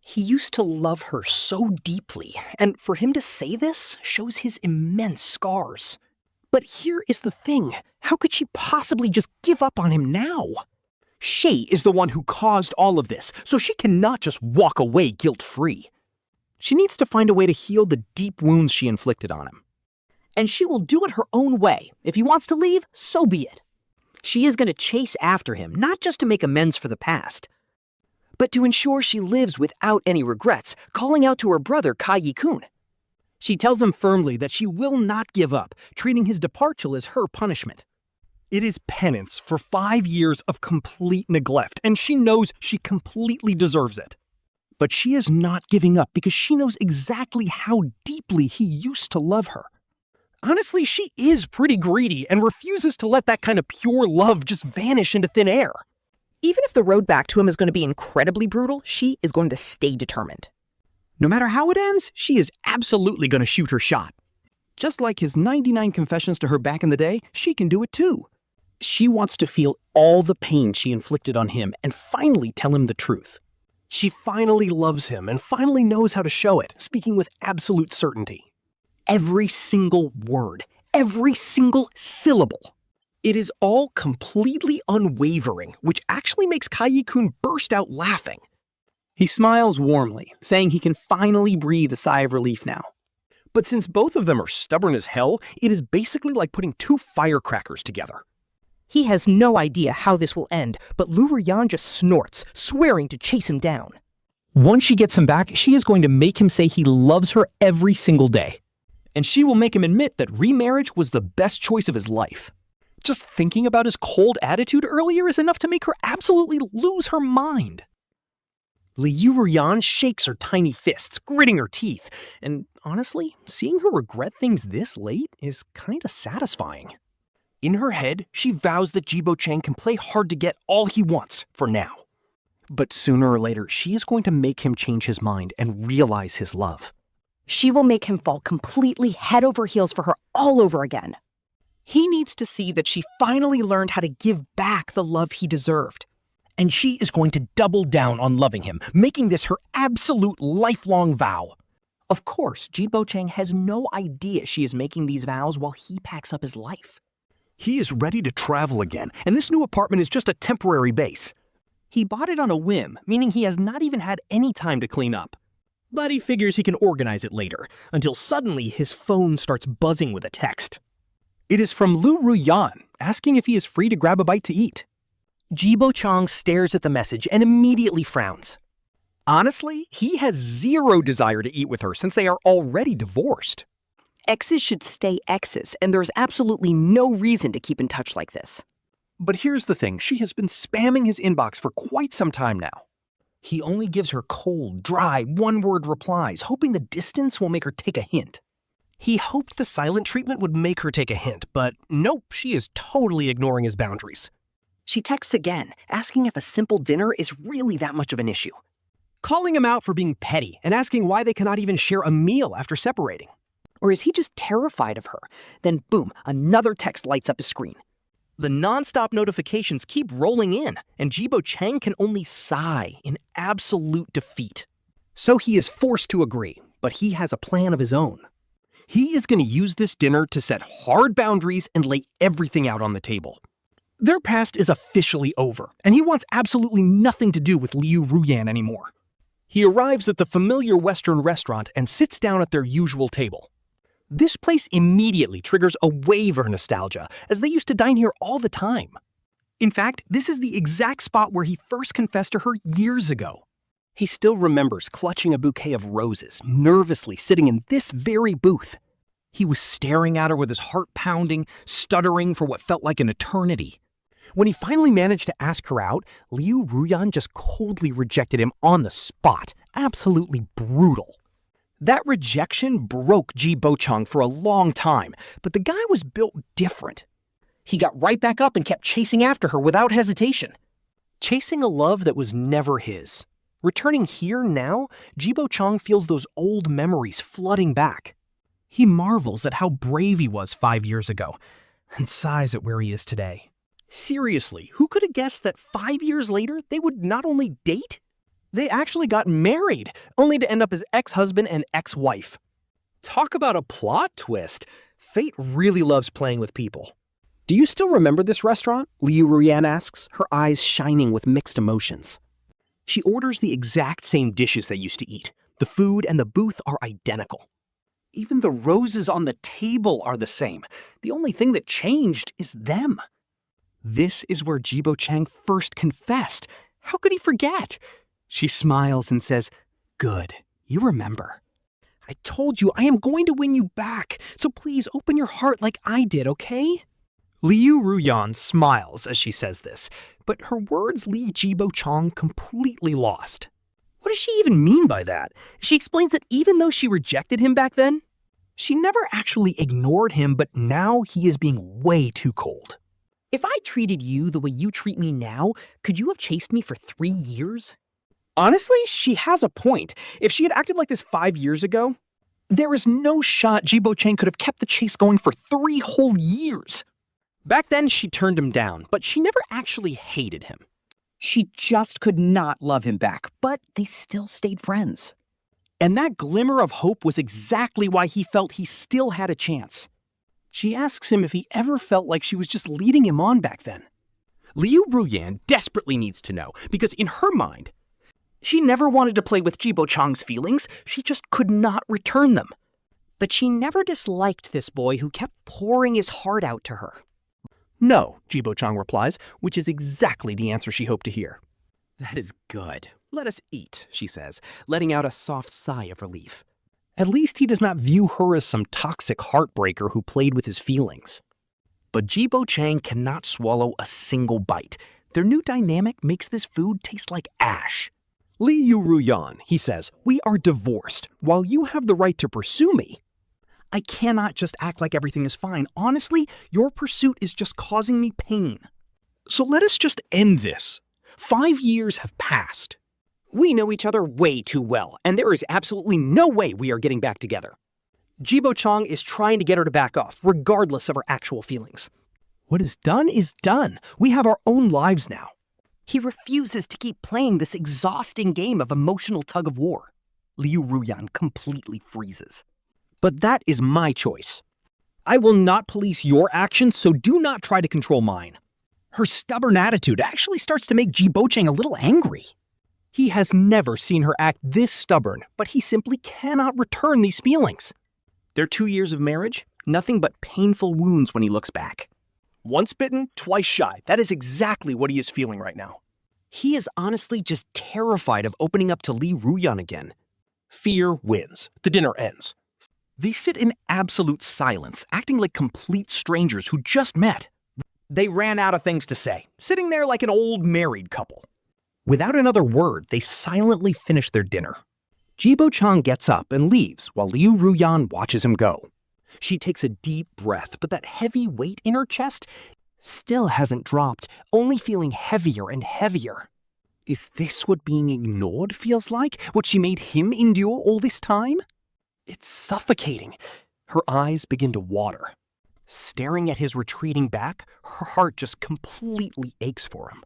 He used to love her so deeply, and for him to say this shows his immense scars. But here is the thing. How could she possibly just give up on him now? She is the one who caused all of this, so she cannot just walk away guilt-free. She needs to find a way to heal the deep wounds she inflicted on him. And she will do it her own way. If he wants to leave, so be it. She is going to chase after him, not just to make amends for the past, but to ensure she lives without any regrets, calling out to her brother Kai Yi-kun. She tells him firmly that she will not give up, treating his departure as her punishment. It is penance for 5 years of complete neglect, and she knows she completely deserves it. But she is not giving up because she knows exactly how deeply he used to love her. Honestly, she is pretty greedy and refuses to let that kind of pure love just vanish into thin air. even if the road back to him is going to be incredibly brutal, she is going to stay determined. No matter how it ends, she is absolutely going to shoot her shot. Just like his 99 confessions to her back in the day, she can do it too. She wants to feel all the pain she inflicted on him and finally tell him the truth. She finally loves him and finally knows how to show it, speaking with absolute certainty. Every single word, every single syllable. It is all completely unwavering, which actually makes Kayi-kun burst out laughing. He smiles warmly, saying he can finally breathe a sigh of relief now. But since both of them are stubborn as hell, it is basically like putting two firecrackers together. He has no idea how this will end, but Liu Ruyan just snorts, swearing to chase him down. Once she gets him back, she is going to make him say he loves her every single day. And she will make him admit that remarriage was the best choice of his life. Just thinking about his cold attitude earlier is enough to make her absolutely lose her mind. Liu Ruyan shakes her tiny fists, gritting her teeth, and honestly, seeing her regret things this late is kinda satisfying. In her head, she vows that Ji Bochang can play hard to get all he wants, for now. But sooner or later, she is going to make him change his mind and realize his love. She will make him fall completely head over heels for her all over again. He needs to see that she finally learned how to give back the love he deserved. And she is going to double down on loving him, making this her absolute lifelong vow. Of course, Ji Bochang has no idea she is making these vows while he packs up his life. He is ready to travel again, and this new apartment is just a temporary base. He bought it on a whim, meaning he has not even had any time to clean up. But he figures he can organize it later, until suddenly his phone starts buzzing with a text. It is from Liu Ruyan, asking if he is free to grab a bite to eat. Ji Bochang stares at the message and immediately frowns. Honestly, he has zero desire to eat with her since they are already divorced. Exes should stay exes, and there's absolutely no reason to keep in touch like this. But here's the thing, she has been spamming his inbox for quite some time now. He only gives her cold, dry, one-word replies, hoping the distance will make her take a hint. He hoped the silent treatment would make her take a hint, but nope, she is totally ignoring his boundaries. She texts again, asking if a simple dinner is really that much of an issue. Calling him out for being petty and asking why they cannot even share a meal after separating. Or is he just terrified of her? Then boom, another text lights up his screen. The non-stop notifications keep rolling in, and Ji Bochang can only sigh in absolute defeat. So he is forced to agree, but he has a plan of his own. He is going to use this dinner to set hard boundaries and lay everything out on the table. Their past is officially over, and he wants absolutely nothing to do with Liu Ruyan anymore. He arrives at the familiar Western restaurant and sits down at their usual table. This place immediately triggers a wave of nostalgia, as they used to dine here all the time. In fact, this is the exact spot where he first confessed to her years ago. He still remembers clutching a bouquet of roses, nervously sitting in this very booth. He was staring at her with his heart pounding, stuttering for what felt like an eternity. When he finally managed to ask her out, Liu Ruyan just coldly rejected him on the spot. Absolutely brutal. That rejection broke Ji Bochang for a long time, but the guy was built different. He got right back up and kept chasing after her without hesitation. Chasing a love that was never his. Returning here now, Ji Bochang feels those old memories flooding back. He marvels at how brave he was 5 years ago, and sighs at where he is today. Seriously, who could have guessed that 5 years later they would not only date? They actually got married, only to end up as ex-husband and ex-wife. Talk about a plot twist. Fate really loves playing with people. Do you still remember this restaurant? Liu Ruyan asks, her eyes shining with mixed emotions. She orders the exact same dishes they used to eat. The food and the booth are identical. Even the roses on the table are the same. The only thing that changed is them. This is where Ji Bochang first confessed. How could he forget? She smiles and says, "Good, you remember. I told you I am going to win you back, so please open your heart like I did, okay?" Liu Ruyan smiles as she says this, but her words leave Ji Bochang completely lost. What does she even mean by that? She explains that even though she rejected him back then, she never actually ignored him, but now he is being way too cold. If I treated you the way you treat me now, could you have chased me for 3 years? Honestly, she has a point. If she had acted like this 5 years ago, there is no shot Ji Bochang could have kept the chase going for 3 whole years. Back then, she turned him down, but she never actually hated him. She just could not love him back, but they still stayed friends. And that glimmer of hope was exactly why he felt he still had a chance. She asks him if he ever felt like she was just leading him on back then. Liu Ruyan desperately needs to know, because in her mind, she never wanted to play with Ji Bochang's feelings, she just could not return them. But she never disliked this boy who kept pouring his heart out to her. "No," Ji Bochang replies, which is exactly the answer she hoped to hear. That is good. Let us eat, she says, letting out a soft sigh of relief. At least he does not view her as some toxic heartbreaker who played with his feelings. But Ji Bochang cannot swallow a single bite. Their new dynamic makes this food taste like ash. "Liu Ruyan," he says, "we are divorced. While you have the right to pursue me, I cannot just act like everything is fine. Honestly, your pursuit is just causing me pain. So let us just end this. 5 years have passed. We know each other way too well, and there is absolutely no way we are getting back together." Ji Bochang is trying to get her to back off, regardless of her actual feelings. What is done. We have our own lives now. He refuses to keep playing this exhausting game of emotional tug-of-war. Liu Ruyan completely freezes. But that is my choice. I will not police your actions, so do not try to control mine. Her stubborn attitude actually starts to make Ji Bochang a little angry. He has never seen her act this stubborn, but he simply cannot return these feelings. Their 2 years of marriage, nothing but painful wounds when he looks back. Once bitten, twice shy. That is exactly what he is feeling right now. He is honestly just terrified of opening up to Liu Ruyan again. Fear wins. The dinner ends. They sit in absolute silence, acting like complete strangers who just met. They ran out of things to say, sitting there like an old married couple. Without another word, they silently finish their dinner. Ji Bochang gets up and leaves while Liu Ruyan watches him go. She takes a deep breath, but that heavy weight in her chest still hasn't dropped, only feeling heavier and heavier. Is this what being ignored feels like? What she made him endure all this time? It's suffocating. Her eyes begin to water. Staring at his retreating back, her heart just completely aches for him.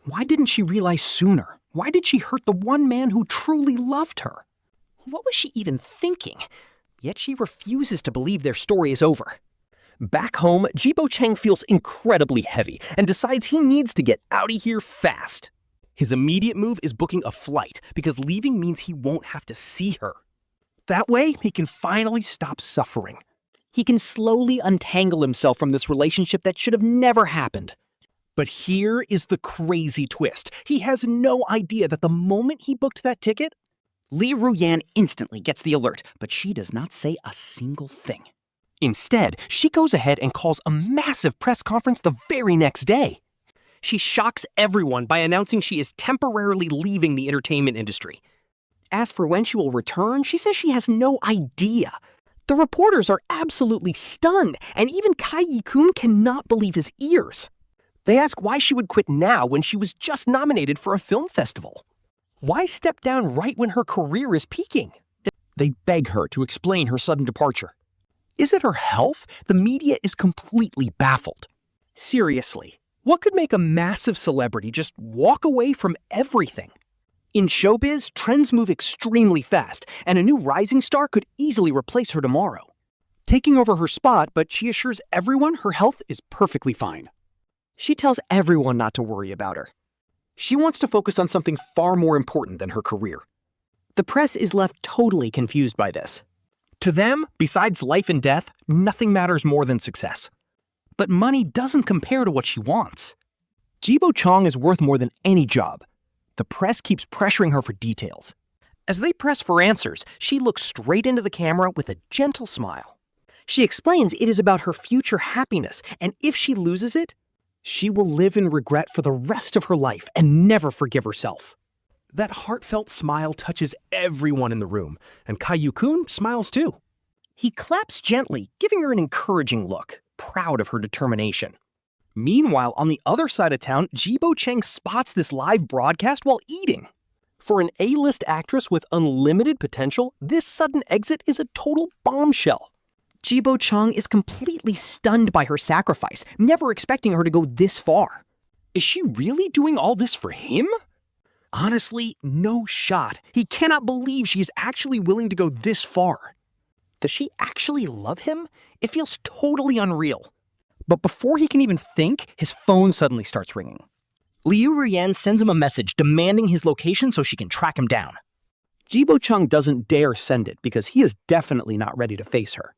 Why didn't she realize sooner? Why did she hurt the one man who truly loved her? What was she even thinking? Yet she refuses to believe their story is over. Back home, Ji Bochang feels incredibly heavy and decides he needs to get out of here fast. His immediate move is booking a flight because leaving means he won't have to see her. That way, he can finally stop suffering. He can slowly untangle himself from this relationship that should have never happened. But here is the crazy twist. He has no idea that the moment he booked that ticket, Liu Ruyan instantly gets the alert, but she does not say a single thing. Instead, she goes ahead and calls a massive press conference the very next day. She shocks everyone by announcing she is temporarily leaving the entertainment industry. As for when she will return, she says she has no idea. The reporters are absolutely stunned, and even Kai Yi-kun cannot believe his ears. They ask why she would quit now when she was just nominated for a film festival. Why step down right when her career is peaking? They beg her to explain her sudden departure. Is it her health? The media is completely baffled. Seriously, what could make a massive celebrity just walk away from everything? In showbiz, trends move extremely fast, and a new rising star could easily replace her tomorrow. taking over her spot, but she assures everyone her health is perfectly fine. She tells everyone not to worry about her. She wants to focus on something far more important than her career. The press is left totally confused by this. To them, besides life and death, nothing matters more than success. But money doesn't compare to what she wants. Ji Bochang is worth more than any job. The press keeps pressuring her for details. As they press for answers, she looks straight into the camera with a gentle smile. She explains it is about her future happiness, and if she loses it, she will live in regret for the rest of her life and never forgive herself. That heartfelt smile touches everyone in the room, and Caillou-kun smiles too. He claps gently, giving her an encouraging look, proud of her determination. Meanwhile, on the other side of town, Ji Bochang spots this live broadcast while eating. For an A-list actress with unlimited potential, this sudden exit is a total bombshell. Ji Bochang is completely stunned by her sacrifice, never expecting her to go this far. Is she really doing all this for him? Honestly, no shot. He cannot believe she is actually willing to go this far. Does she actually love him? It feels totally unreal. But before he can even think, his phone suddenly starts ringing. Liu Ruyan sends him a message demanding his location so she can track him down. Ji Bochang doesn't dare send it because he is definitely not ready to face her.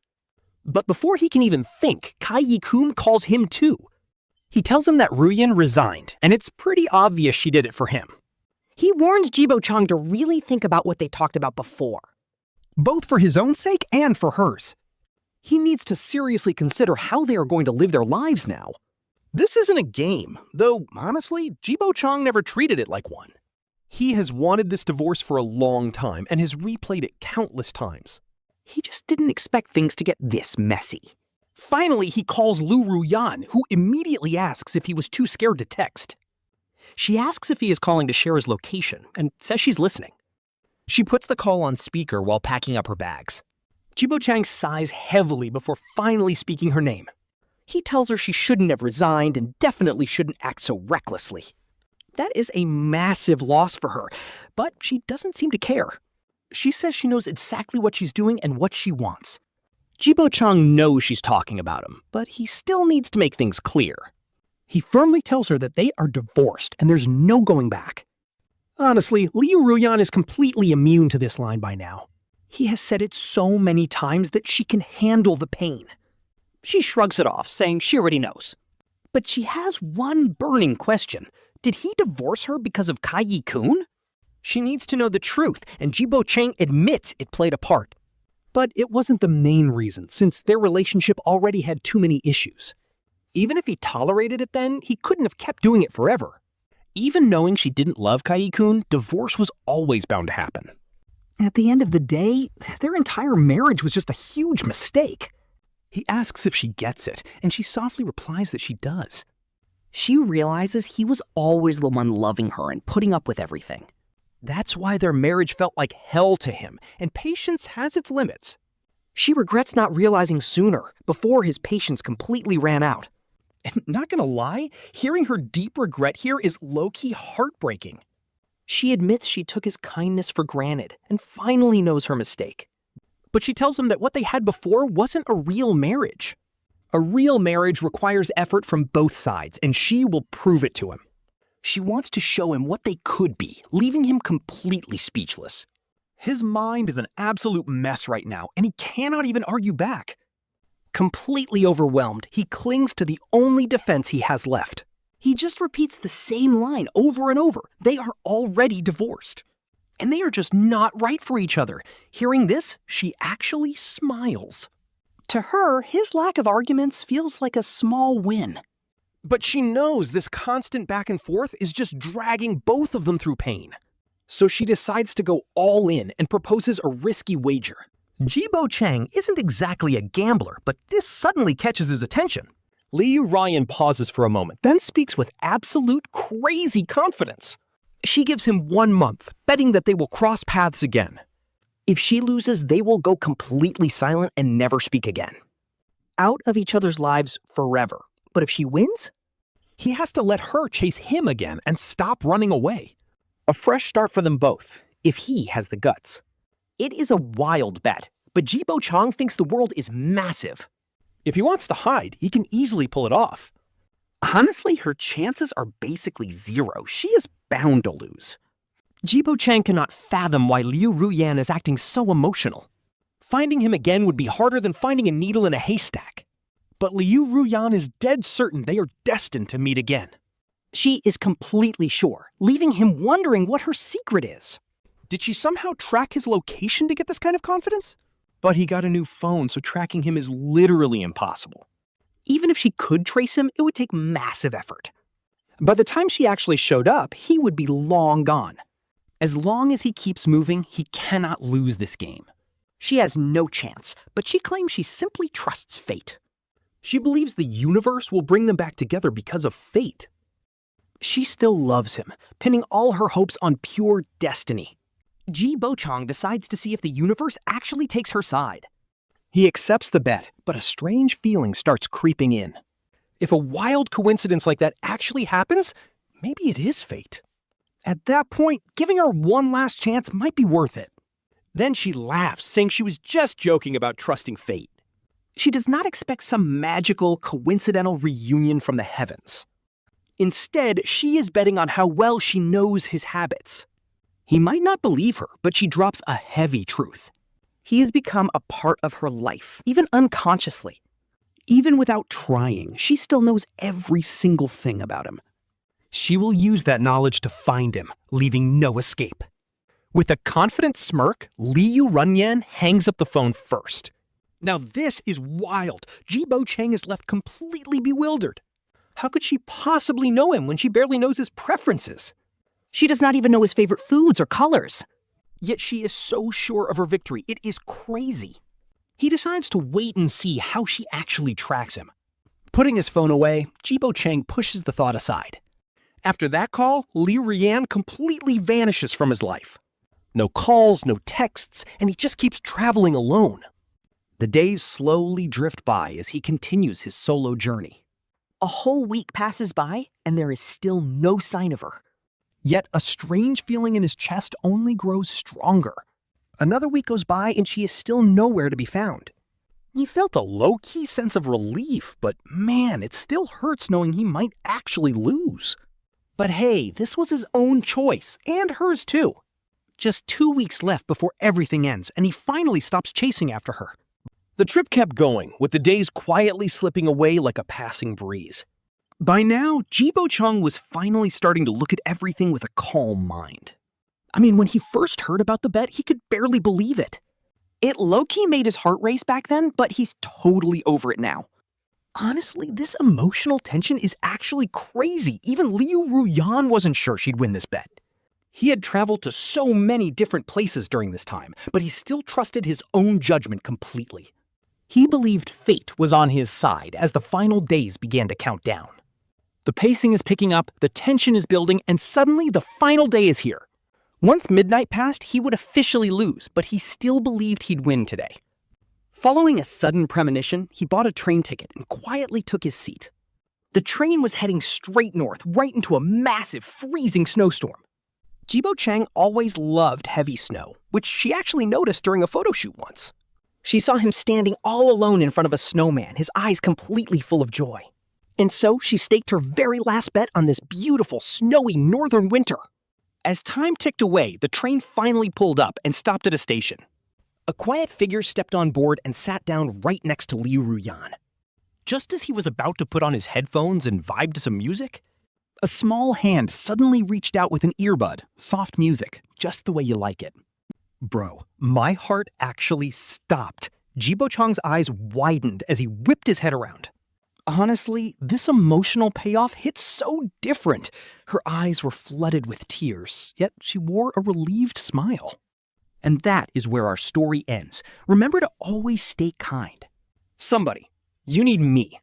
But before he can even think, Caillou-kun calls him too. He tells him that Ruyan resigned, and it's pretty obvious she did it for him. He warns Ji Bochang to really think about what they talked about before. Both for his own sake and for hers. He needs to seriously consider how they are going to live their lives now. This isn't a game, though honestly, Ji Bochang never treated it like one. He has wanted this divorce for a long time and has replayed it countless times. He just didn't expect things to get this messy. Finally, he calls Liu Ruyan, who immediately asks if he was too scared to text. She asks if he is calling to share his location and says she's listening. She puts the call on speaker while packing up her bags. Ji Bochang sighs heavily before finally speaking her name. He tells her she shouldn't have resigned and definitely shouldn't act so recklessly. That is a massive loss for her, but she doesn't seem to care. She says she knows exactly what she's doing and what she wants. Ji Bochang knows she's talking about him, but he still needs to make things clear. He firmly tells her that they are divorced and there's no going back. Honestly, Liu Ruyan is completely immune to this line by now. He has said it so many times that she can handle the pain. She shrugs it off, saying she already knows. But she has one burning question. Did he divorce her because of Caillou-kun? She needs to know the truth, and Ji Bochang admits it played a part. But it wasn't the main reason, since their relationship already had too many issues. Even if he tolerated it then, he couldn't have kept doing it forever. Even knowing she didn't love Caillou-kun, divorce was always bound to happen. At the end of the day, their entire marriage was just a huge mistake. He asks if she gets it, and she softly replies that she does. She realizes he was always the one loving her and putting up with everything. That's why their marriage felt like hell to him, and patience has its limits. She regrets not realizing sooner, before his patience completely ran out. And not gonna lie, hearing her deep regret here is low-key heartbreaking. She admits she took his kindness for granted and finally knows her mistake. But she tells him that what they had before wasn't a real marriage. A real marriage requires effort from both sides, and she will prove it to him. She wants to show him what they could be, leaving him completely speechless. His mind is an absolute mess right now, and he cannot even argue back. Completely overwhelmed, he clings to the only defense he has left. He just repeats the same line over and over. They are already divorced. And they are just not right for each other. Hearing this, she actually smiles. To her, his lack of arguments feels like a small win. But she knows this constant back and forth is just dragging both of them through pain. So she decides to go all in and proposes a risky wager. Ji Bochang isn't exactly a gambler, but this suddenly catches his attention. Liu Ruyan pauses for a moment, then speaks with absolute crazy confidence. She gives him 1 month, betting that they will cross paths again. If she loses, they will go completely silent and never speak again. Out of each other's lives forever. But if she wins? He has to let her chase him again and stop running away. A fresh start for them both, if he has the guts. It is a wild bet, but Ji Bochang thinks the world is massive. If he wants to hide, he can easily pull it off. Honestly, her chances are basically zero. She is bound to lose. Ji Bochang cannot fathom why Liu Ruyan is acting so emotional. Finding him again would be harder than finding a needle in a haystack. But Liu Ruyan is dead certain they are destined to meet again. She is completely sure, leaving him wondering what her secret is. Did she somehow track his location to get this kind of confidence? But he got a new phone, so tracking him is literally impossible. Even if she could trace him, it would take massive effort. By the time she actually showed up, he would be long gone. As long as he keeps moving, he cannot lose this game. She has no chance, but she claims she simply trusts fate. She believes the universe will bring them back together because of fate. She still loves him, pinning all her hopes on pure destiny. Ji Bochang decides to see if the universe actually takes her side. He accepts the bet, but a strange feeling starts creeping in. If a wild coincidence like that actually happens, maybe it is fate. At that point, giving her one last chance might be worth it. Then she laughs, saying she was just joking about trusting fate. She does not expect some magical, coincidental reunion from the heavens. Instead, she is betting on how well she knows his habits. He might not believe her, but she drops a heavy truth. He has become a part of her life, even unconsciously. Even without trying, she still knows every single thing about him. She will use that knowledge to find him, leaving no escape. With a confident smirk, Liu Ruyan hangs up the phone first. Now this is wild. Ji Bochang is left completely bewildered. How could she possibly know him when she barely knows his preferences? She does not even know his favorite foods or colors. Yet she is so sure of her victory, it is crazy. He decides to wait and see how she actually tracks him. Putting his phone away, Ji Bochang pushes the thought aside. After that call, Liu Ruyan completely vanishes from his life. No calls, no texts, and he just keeps traveling alone. The days slowly drift by as he continues his solo journey. A whole week passes by, and there is still no sign of her. Yet a strange feeling in his chest only grows stronger. Another week goes by and she is still nowhere to be found. He felt a low-key sense of relief, but man, it still hurts knowing he might actually lose. But hey, this was his own choice, and hers too. Just 2 weeks left before everything ends, and he finally stops chasing after her. The trip kept going, with the days quietly slipping away like a passing breeze. By now, Ji Bochang was finally starting to look at everything with a calm mind. I mean, when he first heard about the bet, he could barely believe it. It low-key made his heart race back then, but he's totally over it now. Honestly, this emotional tension is actually crazy. Even Liu Ruyan wasn't sure she'd win this bet. He had traveled to so many different places during this time, but he still trusted his own judgment completely. He believed fate was on his side as the final days began to count down. The pacing is picking up, the tension is building, and suddenly the final day is here. Once midnight passed, he would officially lose, but he still believed he'd win today. Following a sudden premonition, he bought a train ticket and quietly took his seat. The train was heading straight north, right into a massive, freezing snowstorm. Ji Bochang always loved heavy snow, which she actually noticed during a photo shoot once. She saw him standing all alone in front of a snowman, his eyes completely full of joy. And so she staked her very last bet on this beautiful, snowy northern winter. As time ticked away, the train finally pulled up and stopped at a station. A quiet figure stepped on board and sat down right next to Liu Ruyan. Just as he was about to put on his headphones and vibe to some music, a small hand suddenly reached out with an earbud, soft music, just the way you like it. Bro, my heart actually stopped. Ji Bochang's eyes widened as he whipped his head around. Honestly, this emotional payoff hit so different. Her eyes were flooded with tears, yet she wore a relieved smile. And that is where our story ends. Remember to always stay kind. Somebody, you need me.